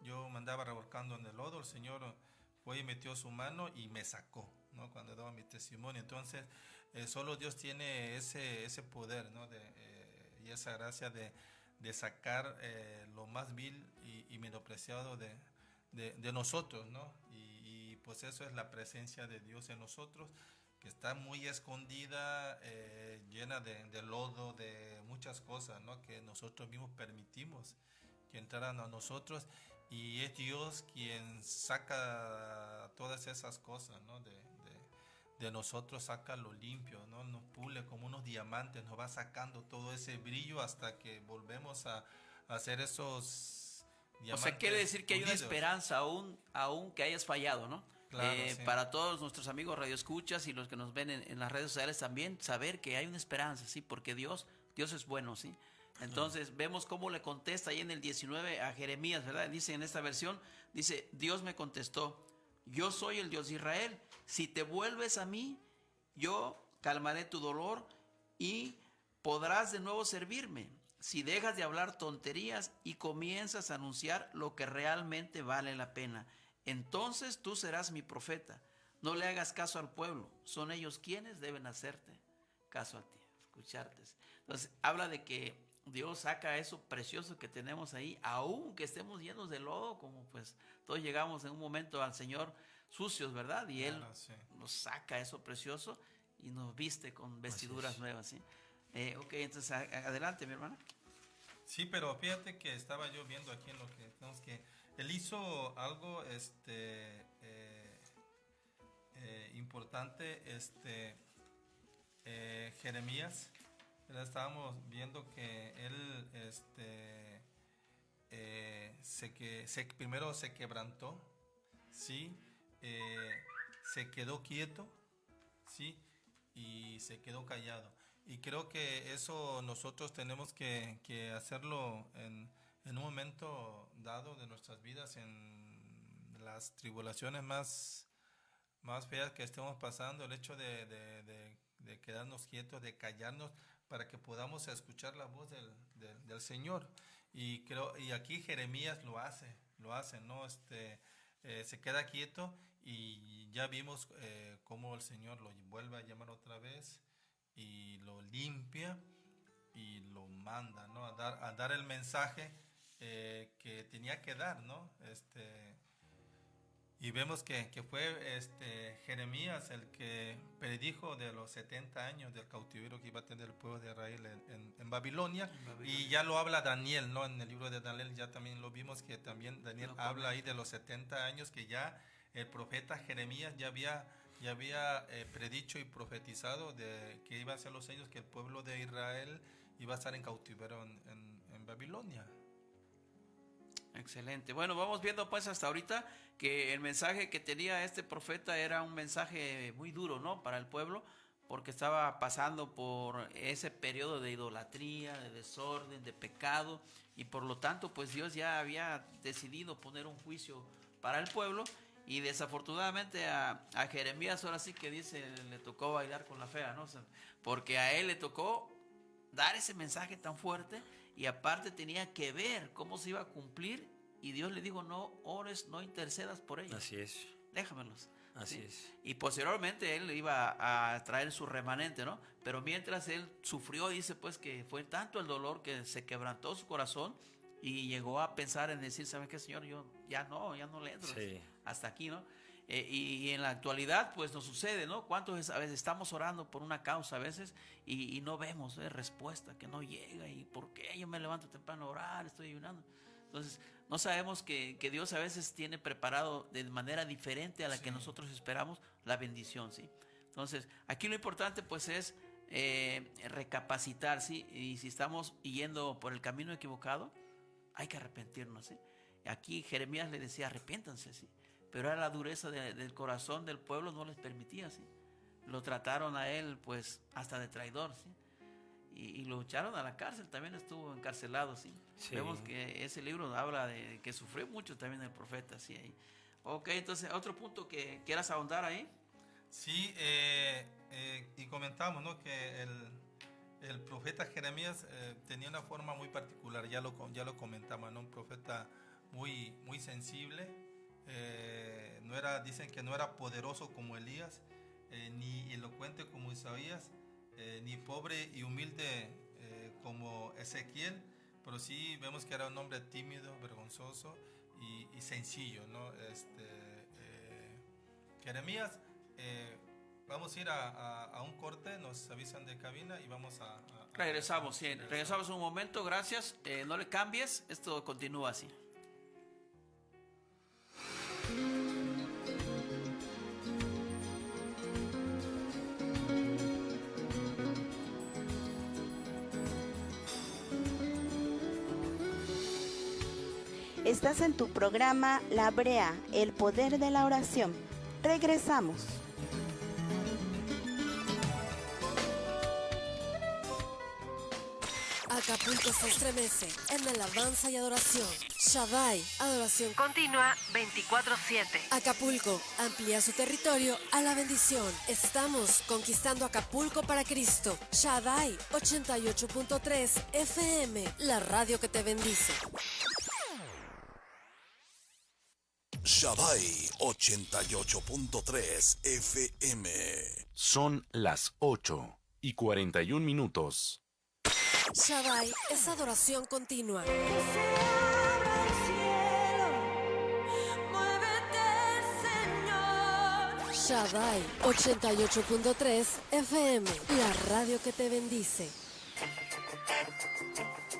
F: Yo me andaba revolcando en el lodo, el Señor fue y metió su mano y me sacó, ¿no? Cuando daba mi testimonio. Entonces, solo Dios tiene ese poder, ¿no? Y esa gracia de sacar lo más vil y menospreciado de nosotros, ¿no? Y pues eso es la presencia de Dios en nosotros, que está muy escondida, llena de lodo, de muchas cosas, ¿no? Que nosotros mismos permitimos que entraran a nosotros, y es Dios quien saca todas esas cosas, ¿no? De nosotros, saca lo limpio, ¿no? Nos pule como unos diamantes, nos va sacando todo ese brillo hasta que volvemos a hacer esos diamantes.
E: O sea, quiere decir que hay una
F: pulidos.
E: esperanza aún que hayas fallado, ¿no?
F: Claro, sí.
E: Para todos nuestros amigos radioescuchas y los que nos ven en las redes sociales también, saber que hay una esperanza, ¿sí? Porque Dios es bueno, ¿sí? Entonces vemos cómo le contesta ahí en el 19 a Jeremías, ¿verdad? Dice en esta versión, dice, Dios me contestó, yo soy el Dios de Israel, si te vuelves a mí, yo calmaré tu dolor y podrás de nuevo servirme. Si dejas de hablar tonterías y comienzas a anunciar lo que realmente vale la pena, entonces tú serás mi profeta. No le hagas caso al pueblo, son ellos quienes deben hacerte caso a ti, escucharte. Entonces habla de que Dios saca eso precioso que tenemos ahí, aunque estemos llenos de lodo, como pues todos llegamos en un momento al Señor sucios, ¿verdad? Y Él
F: Sí.
E: nos saca eso precioso y nos viste con vestiduras nuevas, ¿sí? Ok, entonces adelante, mi hermana.
F: Sí, pero fíjate que estaba yo viendo aquí en lo que tenemos que él hizo algo importante, Jeremías, ¿verdad? Estábamos viendo que él primero se quebrantó, ¿sí? Se quedó quieto, ¿sí? Y se quedó callado. Y creo que eso nosotros tenemos que hacerlo en un momento dado de nuestras vidas, en las tribulaciones más feas que estemos pasando, el hecho de quedarnos quietos, de callarnos, para que podamos escuchar la voz del Señor. Y aquí Jeremías lo hace, ¿no? Se queda quieto, y ya vimos cómo el Señor lo vuelve a llamar otra vez y lo limpia y lo manda, ¿no? A dar el mensaje que tenía que dar, ¿no? Y vemos que fue Jeremías el que predijo de los 70 años del cautiverio que iba a tener el pueblo de Israel en Babilonia. Y ya lo habla Daniel, ¿no? En el libro de Daniel ya también lo vimos, que también Daniel habla ahí de los 70 años que ya el profeta Jeremías ya había predicho y profetizado de que iba a ser los años que el pueblo de Israel iba a estar en cautiverio en Babilonia.
E: Excelente. Bueno, vamos viendo pues hasta ahorita que el mensaje que tenía este profeta era un mensaje muy duro, ¿no? Para el pueblo, porque estaba pasando por ese periodo de idolatría, de desorden, de pecado, y por lo tanto pues Dios ya había decidido poner un juicio para el pueblo. Y desafortunadamente a Jeremías ahora sí que dice, le tocó bailar con la fea, ¿no? O sea, porque a él le tocó dar ese mensaje tan fuerte, y aparte tenía que ver cómo se iba a cumplir, y Dios le dijo, no ores, no intercedas por ellos.
G: Así es.
E: Déjamelos.
G: Así
E: ¿sí?
G: es.
E: Y posteriormente él iba a traer su remanente, ¿no? Pero mientras él sufrió, dice pues que fue tanto el dolor que se quebrantó su corazón, y llegó a pensar en decir, ¿sabes qué, Señor? Yo ya no le entro.
G: Sí.
E: Hasta aquí, ¿no? Y en la actualidad, pues nos sucede, ¿no? ¿Cuántos a veces estamos orando por una causa a veces y no vemos respuesta, que no llega? ¿Y por qué yo me levanto temprano a orar, estoy ayunando? Entonces, no sabemos que Dios a veces tiene preparado de manera diferente a la que nosotros esperamos la bendición, ¿sí? Entonces, aquí lo importante, pues, es recapacitar, ¿sí? Y si estamos yendo por el camino equivocado, hay que arrepentirnos, ¿sí? Aquí Jeremías le decía, arrepiéntanse, ¿sí? Pero era la dureza del corazón del pueblo, no les permitía, ¿sí? Lo trataron a él, pues, hasta de traidor, ¿sí? Y lo echaron a la cárcel, también estuvo encarcelado, ¿sí?
G: Sí.
E: Vemos que ese libro habla de que sufrió mucho también el profeta, ¿sí? Ahí. Ok, entonces, otro punto que quieras ahondar ahí.
F: Sí, y comentamos, ¿no? Que el profeta Jeremías tenía una forma muy particular, ya lo comentamos, ¿no? Un profeta muy, muy sensible, dicen que no era poderoso como Elías, ni elocuente como Isaías, ni pobre y humilde como Ezequiel, pero sí vemos que era un hombre tímido, vergonzoso y sencillo, ¿no? Jeremías. Vamos a ir a un corte, nos avisan de cabina y vamos a
E: Regresamos, sí, regresamos un momento, gracias. No le cambies, esto continúa así.
D: Estás en tu programa La Brea, el poder de la oración. Regresamos.
A: Acapulco se estremece en alabanza y adoración. Shaddai, adoración continua 24/7. Acapulco amplía su territorio a la bendición. Estamos conquistando Acapulco para Cristo. Shaddai 88.3 FM, la radio que te bendice.
B: Shaddai 88.3 FM.
C: Son las 8:41.
A: Shaddai es adoración continua. Shaddai 88.3 FM, la radio que te bendice.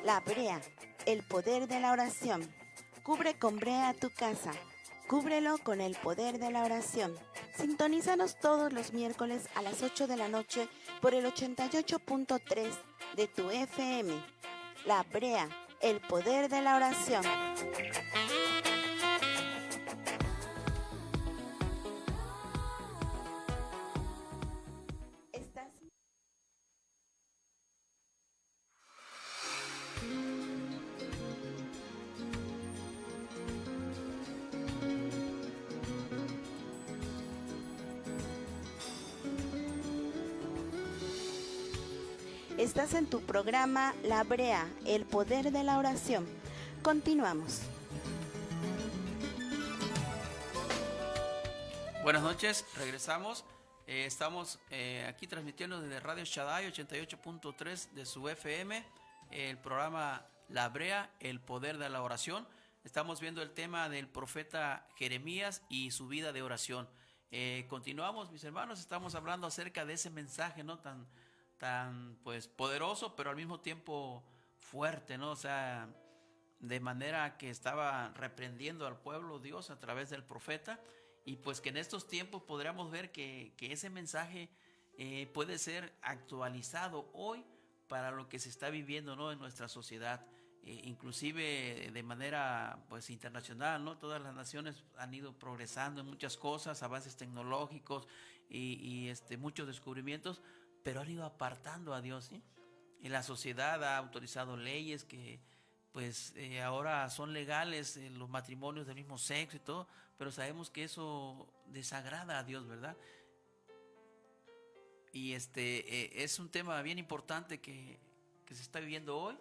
D: La Brea, el poder de la oración. Cubre con brea tu casa. Cúbrelo con el poder de la oración. Sintonízanos todos los miércoles a las 8 de la noche por el 88.3 de tu FM. La Brea, el poder de la oración. Estás en tu programa La Brea, el poder de la oración. Continuamos.
E: Buenas noches, regresamos. Estamos aquí transmitiendo desde Radio Shaddai 88.3 de su FM, el programa La Brea, el poder de la oración. Estamos viendo el tema del profeta Jeremías y su vida de oración. Continuamos, mis hermanos, estamos hablando acerca de ese mensaje, ¿no? tan pues poderoso, pero al mismo tiempo fuerte, ¿no? O sea, de manera que estaba reprendiendo al pueblo Dios a través del profeta, y pues que en estos tiempos podríamos ver que ese mensaje puede ser actualizado hoy para lo que se está viviendo, ¿no? En nuestra sociedad, inclusive de manera pues internacional, ¿no? Todas las naciones han ido progresando en muchas cosas, avances tecnológicos y muchos descubrimientos, pero han ido apartando a Dios, ¿sí? Y la sociedad ha autorizado leyes que pues ahora son legales, los matrimonios del mismo sexo y todo, pero sabemos que eso desagrada a Dios, ¿verdad? Y es un tema bien importante que se está viviendo hoy,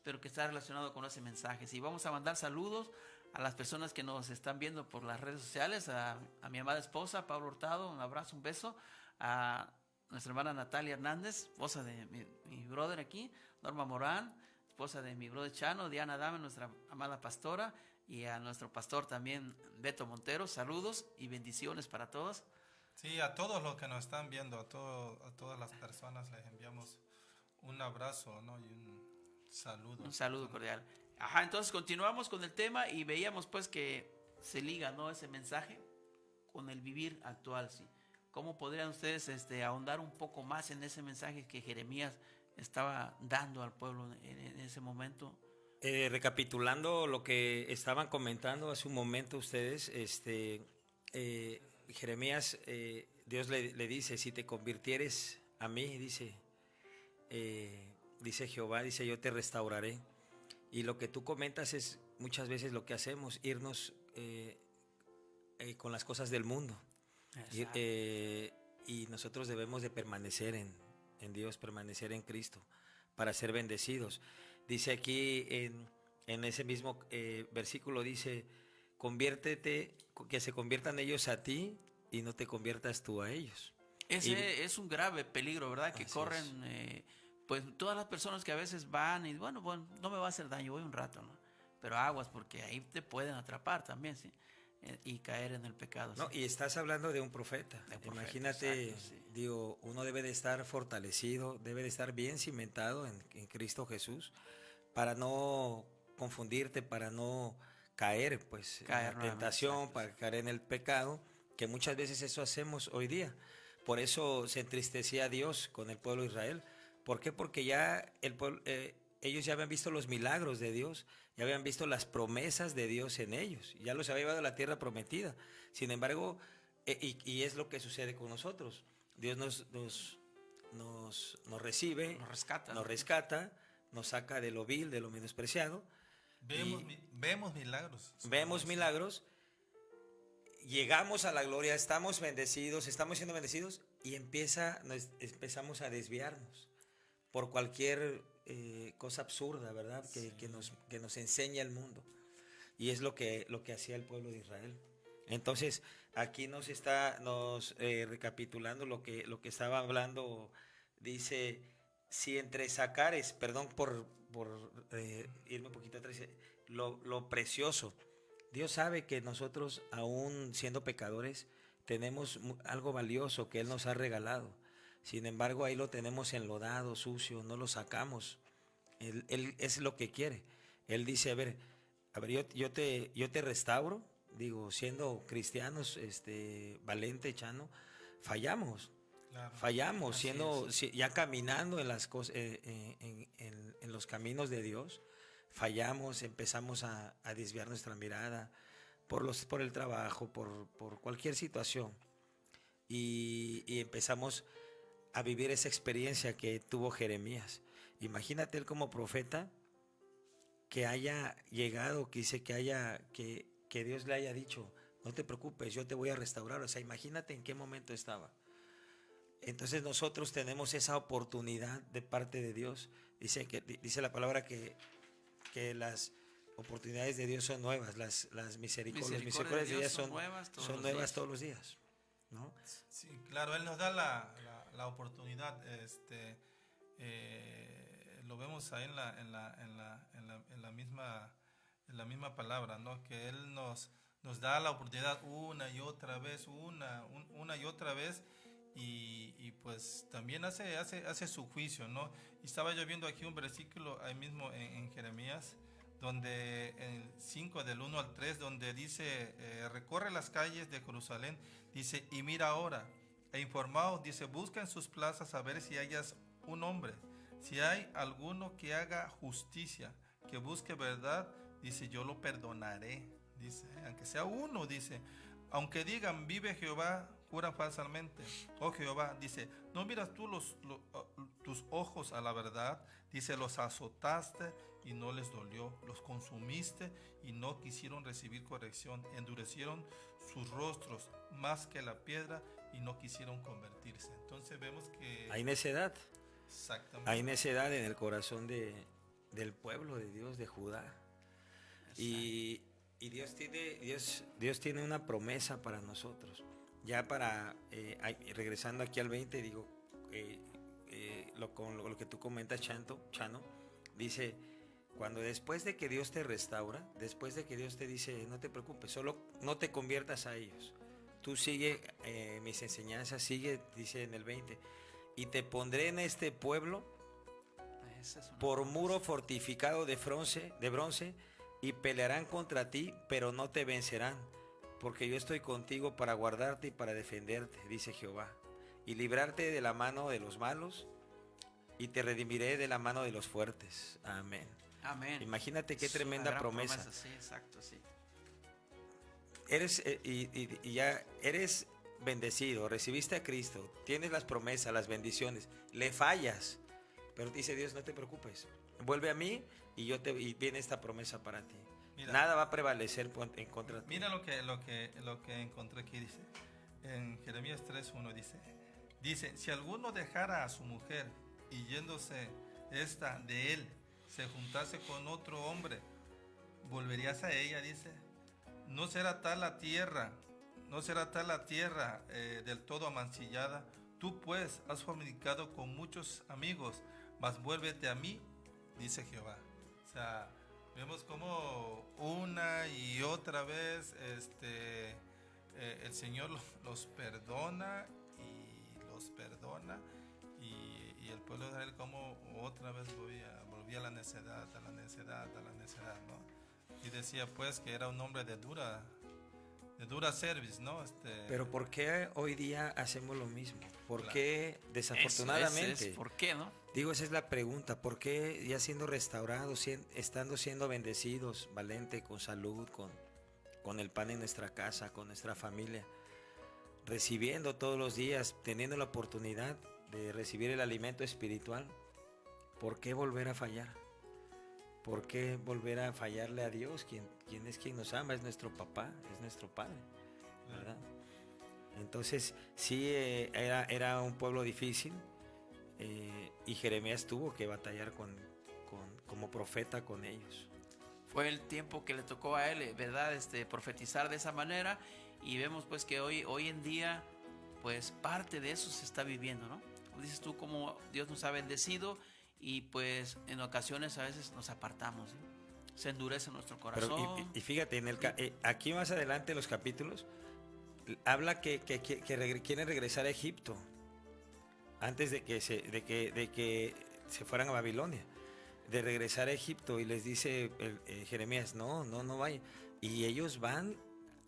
E: pero que está relacionado con ese mensaje. Y vamos a mandar saludos a las personas que nos están viendo por las redes sociales, a mi amada esposa, Pablo Hurtado, un abrazo, un beso, a nuestra hermana Natalia Hernández, esposa de mi brother aquí, Norma Morán, esposa de mi brother Chano, Diana Dame, nuestra amada pastora, y a nuestro pastor también, Beto Montero. Saludos y bendiciones para todos.
F: Sí, a todos los que nos están viendo, a todas las personas les enviamos un abrazo, ¿no? Y un saludo.
E: Un saludo cordial. Ajá, entonces continuamos con el tema y veíamos pues que se liga, ¿no? Ese mensaje con el vivir actual, ¿sí? ¿Cómo podrían ustedes ahondar un poco más en ese mensaje que Jeremías estaba dando al pueblo en ese momento?
G: Recapitulando lo que estaban comentando hace un momento ustedes, Jeremías, Dios le dice, si te convirtieres a mí, dice Jehová, dice, yo te restauraré. Y lo que tú comentas es muchas veces lo que hacemos, irnos con las cosas del mundo. Y nosotros debemos de permanecer en Dios, permanecer en Cristo, para ser bendecidos. Dice aquí en ese mismo versículo, dice, conviértete, que se conviertan ellos a ti y no te conviertas tú a ellos.
E: Ese es un grave peligro, ¿verdad? Que corren pues todas las personas que a veces van y bueno, no me va a hacer daño, voy un rato, ¿no? Pero aguas, porque ahí te pueden atrapar también, ¿sí? y caer en el pecado.
G: No,
E: ¿sí?
G: y estás hablando de un profeta.
E: De un profeta,
G: Imagínate,
E: exacto, sí.
G: digo, uno debe de estar fortalecido, debe de estar bien cimentado en Cristo Jesús para no confundirte, para no caer pues
E: Caer
G: en la
E: nuevamente,
G: tentación,
E: exacto,
G: para
E: sí.
G: caer en el pecado, que muchas veces eso hacemos hoy día. Por eso se entristecía Dios con el pueblo de Israel. ¿Por qué? Porque ya ellos ya habían visto los milagros de Dios, ya habían visto las promesas de Dios en ellos, ya los había llevado a la tierra prometida. Sin embargo, y es lo que sucede con nosotros. Dios nos recibe,
E: Nos rescata, ¿no?
G: nos saca de lo vil, de lo menospreciado.
F: Vemos milagros.
G: Vemos milagros, llegamos a la gloria, estamos bendecidos, estamos siendo bendecidos y empezamos a desviarnos por cualquier cosa absurda, ¿verdad? Que nos enseña el mundo. Y es lo que hacía el pueblo de Israel. Entonces, aquí nos está recapitulando lo que estaba hablando. Dice, si entre sacares, perdón por irme un poquito atrás, dice, lo precioso. Dios sabe que nosotros, aún siendo pecadores, tenemos algo valioso que Él nos ha regalado. Sin embargo, ahí lo tenemos enlodado, sucio, no lo sacamos. Él es lo que quiere. Él dice, a ver, yo te restauro. Digo, siendo cristianos, Valente, Chano, fallamos.
F: Claro.
G: Fallamos,
F: Así
G: ya caminando en las cosas, en los caminos de Dios, fallamos, empezamos a desviar nuestra mirada por el trabajo, por cualquier situación. Y empezamos a vivir esa experiencia que tuvo Jeremías. Imagínate él como profeta, que haya llegado, que Dios le haya dicho, no te preocupes, yo te voy a restaurar. O sea, imagínate en qué momento estaba. Entonces nosotros tenemos esa oportunidad de parte de Dios. Dice la palabra que las oportunidades de Dios son nuevas, las misericordias de Dios son nuevas todos los días, ¿no?
F: Sí, claro, Él nos da la oportunidad. Lo vemos ahí en la misma palabra, ¿no? Que Él nos da la oportunidad una y otra vez, una y otra vez. Y pues también hace su juicio, ¿no? Y estaba yo viendo aquí un versículo ahí mismo en Jeremías, donde en el 5 del 1 al 3, donde dice, recorre las calles de Jerusalén, dice, y mira ahora, informaos, dice, busca en sus plazas a ver si hayas un hombre, si hay alguno que haga justicia, que busque verdad, dice, yo lo perdonaré, dice, aunque sea uno, dice, aunque digan, vive Jehová, juran falsamente. Oh Jehová, dice, ¿no miras tú tus ojos a la verdad? Dice, los azotaste y no les dolió, los consumiste y no quisieron recibir corrección, endurecieron sus rostros más que la piedra y no quisieron convertirse. Entonces vemos que
G: hay necedad.
F: Exactamente.
G: Hay necedad en el corazón del pueblo de Dios, de Judá. Y Dios tiene una promesa para nosotros. Ya regresando aquí al 20, digo, con lo que tú comentas, Chano, dice, cuando después de que Dios te restaura, después de que Dios te dice, no te preocupes, solo no te conviertas a ellos. Tú sigue mis enseñanzas, dice en el 20, y te pondré en este pueblo por muro fortificado de bronce, y pelearán contra ti, pero no te vencerán, porque yo estoy contigo para guardarte y para defenderte, dice Jehová, y librarte de la mano de los malos, y te redimiré de la mano de los fuertes. Amén.
E: Amén.
G: Imagínate qué
E: Es una
G: tremenda
E: gran
G: promesa.
E: Sí, exacto, sí.
G: Y ya eres bendecido, recibiste a Cristo, tienes las promesas, las bendiciones, le fallas, pero dice Dios, no te preocupes, vuelve a mí y viene esta promesa para ti.
F: Mira,
G: nada va a prevalecer en contra de ti.
F: Mira lo que encontré aquí, dice, en Jeremías 3:1 dice, si alguno dejara a su mujer y yéndose esta de él, se juntase con otro hombre, ¿volverías a ella? Dice, no será tal la tierra del todo amancillada. Tú pues has fornicado con muchos amigos, mas vuélvete a mí, dice Jehová. O sea, vemos como una y otra vez el Señor los perdona y el pueblo de Israel como otra vez volvía a la necedad, ¿no? Y decía pues que era un hombre de dura service, ¿no?
G: Pero ¿por qué hoy día hacemos lo mismo? ¿Por
F: Claro.
G: qué desafortunadamente?
E: ¿Por qué, no?
G: Digo, esa es la pregunta. ¿Por qué ya siendo restaurados, estando siendo bendecidos, Valente, con salud, con el pan en nuestra casa, con nuestra familia, recibiendo todos los días, teniendo la oportunidad de recibir el alimento espiritual, ¿por qué volver a fallar? ¿Por qué volver a fallarle a Dios? Quien es quien nos ama, es nuestro papá, es nuestro padre, ¿verdad? Entonces, sí, era un pueblo difícil, y Jeremías tuvo que batallar como profeta con ellos.
E: Fue el tiempo que le tocó a él, ¿verdad? Profetizar de esa manera, y vemos pues que hoy en día pues parte de eso se está viviendo, ¿no? Como dices tú, como Dios nos ha bendecido y pues en ocasiones a veces nos apartamos, ¿sí? Se endurece nuestro corazón.
G: Pero, y fíjate, aquí más adelante en los capítulos habla que quieren regresar a Egipto antes de que se fueran a Babilonia, de regresar a Egipto, y les dice Jeremías, no vayan, y ellos van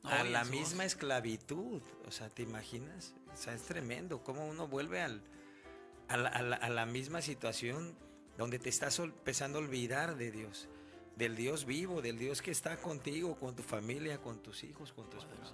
G: a la misma esclavitud. O sea, ¿te imaginas? O sea, es tremendo cómo uno vuelve a la misma situación donde te estás empezando a olvidar de Dios, del Dios vivo, del Dios que está contigo, con tu familia, con tus hijos, con tu esposa.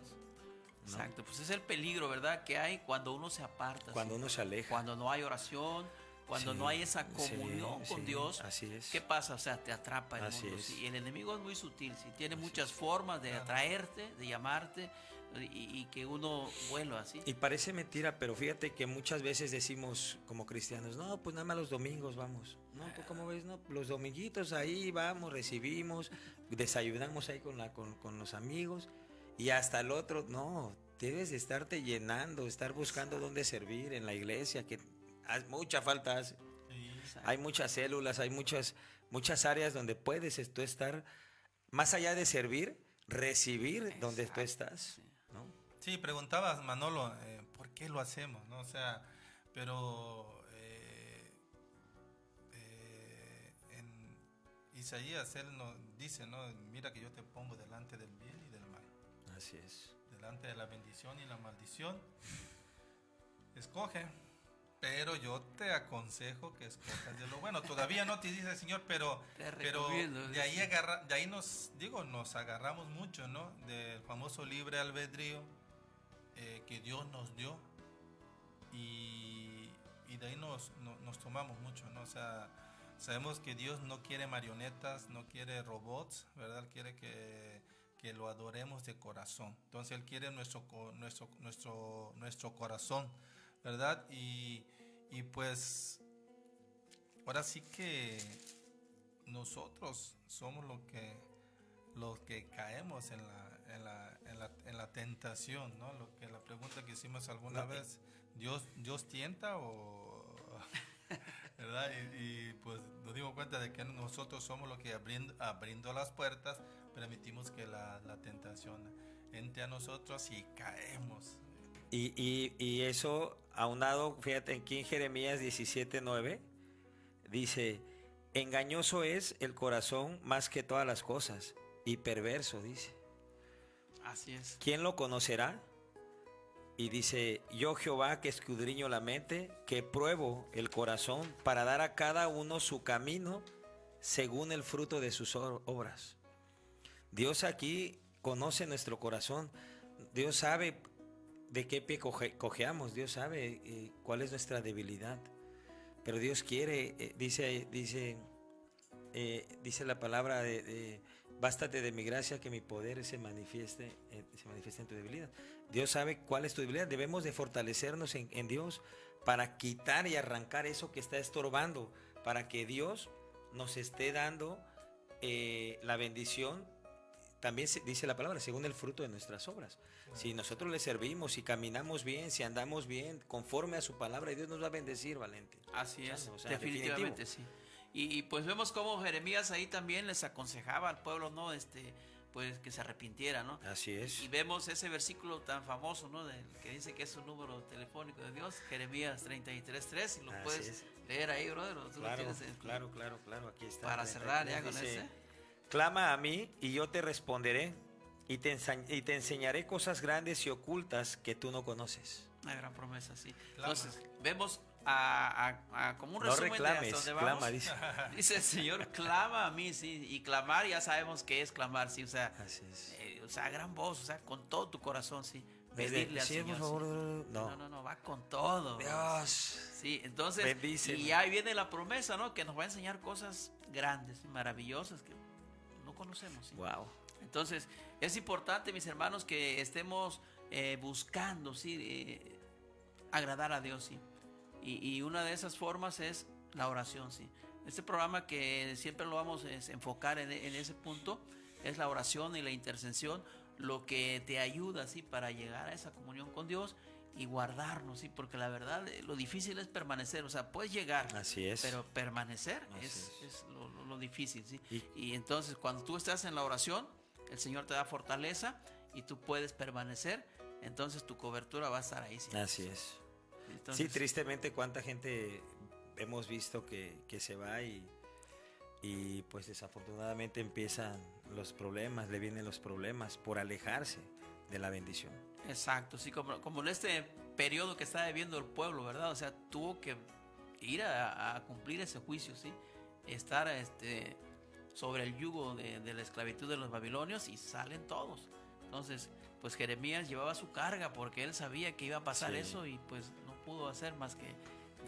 G: ¿No?
E: Exacto, pues es el peligro, ¿verdad? Que hay cuando uno se aparta.
G: Cuando
E: ¿sí?
G: uno se aleja.
E: Cuando no hay oración, cuando
G: Sí,
E: no hay esa comunión con Dios.
G: Así es.
E: ¿Qué pasa? O sea, te atrapa el
G: Así
E: mundo.
G: es.
E: ¿sí? Y el enemigo es muy sutil, ¿sí? Tiene muchas
G: es.
E: formas de atraerte, de llamarte y que uno vuelva así.
G: Y parece mentira, pero fíjate que muchas veces decimos como cristianos, no, pues nada más los domingos vamos. No, pues ¿cómo ves? No, los dominguitos ahí vamos, recibimos, desayunamos ahí con los amigos, y hasta el otro, no, debes de estarte llenando, estar buscando dónde servir en la iglesia, que mucha falta hace. Hay muchas células, hay muchas áreas donde puedes tú estar, más allá de servir, recibir donde tú estás, ¿no?
F: Sí, preguntabas, Manolo, ¿por qué lo hacemos? ¿No? O sea, pero en Isaías él nos dice, ¿no? Mira que yo te pongo delante del bien y del mal.
G: Así es.
F: Delante de la bendición y la maldición. Escoge. Pero yo te aconsejo que escojas de lo bueno. Todavía no te dice el Señor, pero de ahí nos agarramos mucho, ¿no? Del famoso libre albedrío que Dios nos dio, y de ahí nos tomamos mucho, ¿no? O sea, sabemos que Dios no quiere marionetas, no quiere robots, ¿verdad? Él quiere que lo adoremos de corazón. Entonces Él quiere nuestro corazón, ¿verdad? Y pues ahora sí que nosotros somos los que caemos en la tentación, ¿no? La pregunta que hicimos alguna vez, ¿Dios tienta o ¿verdad? Y pues nos dimos cuenta de que nosotros somos los que abriendo las puertas permitimos que la tentación entre a nosotros y caemos.
G: Y eso, aunado, fíjate, aquí en Jeremías 17:9, dice, engañoso es el corazón más que todas las cosas, y perverso, dice.
E: Así es.
G: ¿Quién lo conocerá? Y dice, yo Jehová que escudriño la mente, que pruebo el corazón para dar a cada uno su camino según el fruto de sus obras. Dios aquí conoce nuestro corazón. Dios sabe de qué pie cojeamos. Dios sabe cuál es nuestra debilidad. Pero Dios quiere, dice la palabra bástate de mi gracia, que mi poder se manifieste en tu debilidad. Dios sabe cuál es tu debilidad. Debemos de fortalecernos en Dios para quitar y arrancar eso que está estorbando, para que Dios nos esté dando la bendición. También dice la palabra, según el fruto de nuestras obras. Si nosotros le servimos, si caminamos bien, si andamos bien, conforme a su palabra, Dios nos va a bendecir, Valente.
E: Así es,
G: o sea,
E: definitivamente sí. Y pues vemos cómo Jeremías ahí también les aconsejaba al pueblo, ¿no? Pues que se arrepintiera, ¿no?
G: Así es.
E: Y vemos ese versículo tan famoso, ¿no? Que dice que es un número telefónico de Dios, Jeremías 33:3, y lo
G: Así
E: puedes
G: es.
E: leer ahí, brother. ¿Tú lo
G: Claro,
E: tienes?
G: claro, aquí está.
E: Para cerrar ya con
G: Dice,
E: ese.
G: clama a mí y yo te responderé y te enseñaré cosas grandes y ocultas que tú no conoces.
E: Una gran promesa, sí.
F: Clama.
E: Entonces, vemos como un
G: No
E: resumen de hasta
G: reclames,
E: dónde vamos.
G: clama, dice.
E: Dice el Señor, clama a mí, sí. Y clamar, ya sabemos qué es clamar, sí. O sea,
G: Así es.
E: o sea, a gran voz, o sea, con todo tu corazón, sí.
G: Desde-
E: Pedirle al
G: sí,
E: Señor.
G: por favor,
E: sí.
G: no.
E: No, va con todo.
G: Dios.
E: Sí, entonces,
G: Bendíceme.
E: y ahí viene la promesa, ¿no? Que nos va a enseñar cosas grandes, maravillosas que no conocemos, ¿sí?
G: Wow.
E: Entonces, es importante, mis hermanos, que estemos buscando, ¿sí? Agradar a Dios, ¿sí? Y una de esas formas es la oración, ¿sí? Este programa que siempre lo vamos a enfocar en ese punto es la oración y la intercesión, lo que te ayuda, ¿sí? Para llegar a esa comunión con Dios y guardarnos, ¿sí? Porque la verdad, lo difícil es permanecer, o sea, puedes llegar,
G: Así es.
E: pero permanecer
G: Así
E: es lo difícil, ¿sí?
G: Y-
E: Y entonces, cuando tú estás en la oración, el Señor te da fortaleza y tú puedes permanecer, entonces tu cobertura va a estar ahí, ¿sí?
G: Así es.
E: Entonces,
G: Sí, tristemente cuánta gente hemos visto que se va y pues desafortunadamente empiezan los problemas, le vienen los problemas por alejarse de la bendición.
E: exacto, sí, como en este periodo que está viviendo el pueblo, ¿verdad? O sea, tuvo que ir a cumplir ese juicio, ¿sí? Estar sobre el yugo de la esclavitud de los babilonios y salen todos. Entonces, pues Jeremías llevaba su carga porque él sabía que iba a pasar
G: Sí.
E: eso y pues no pudo hacer más que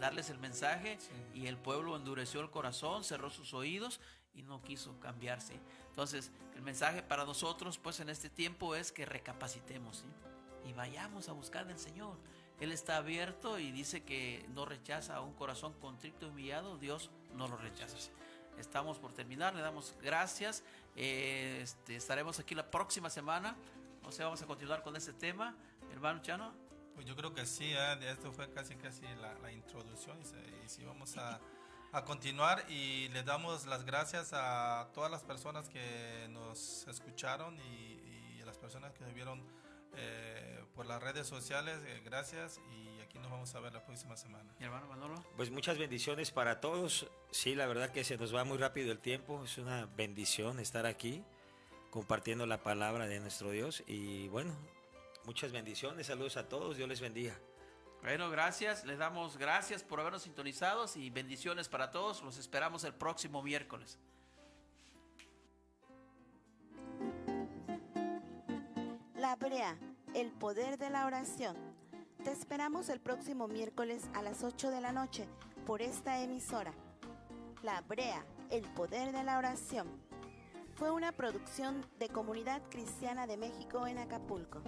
E: darles el mensaje y el pueblo endureció el corazón, cerró sus oídos y no quiso cambiarse. Entonces, el mensaje para nosotros pues en este tiempo es que recapacitemos, ¿sí? Y vayamos a buscar del Señor. Él está abierto y dice que no rechaza a un corazón contrito y humillado, Dios no lo rechaza. Estamos por terminar, le damos gracias. Estaremos aquí la próxima semana. O sea, vamos a continuar con este tema, hermano Chano.
F: Pues yo creo que sí, esto fue casi la introducción y sí vamos a continuar y le damos las gracias a todas las personas que nos escucharon y a las personas que nos vieron por las redes sociales, gracias y aquí nos vamos a ver la próxima semana.
E: Mi hermano Manolo.
G: Pues muchas bendiciones para todos. Sí, la verdad que se nos va muy rápido el tiempo. Es una bendición estar aquí compartiendo la palabra de nuestro Dios. Y bueno, muchas bendiciones. Saludos a todos. Dios les bendiga.
E: Bueno, gracias. Les damos gracias por habernos sintonizado y bendiciones para todos. Los esperamos el próximo miércoles.
D: La Brea, el poder de la oración. Te esperamos el próximo miércoles a las 8 de la noche por esta emisora. La Brea, el poder de la oración. Fue una producción de Comunidad Cristiana de México en Acapulco.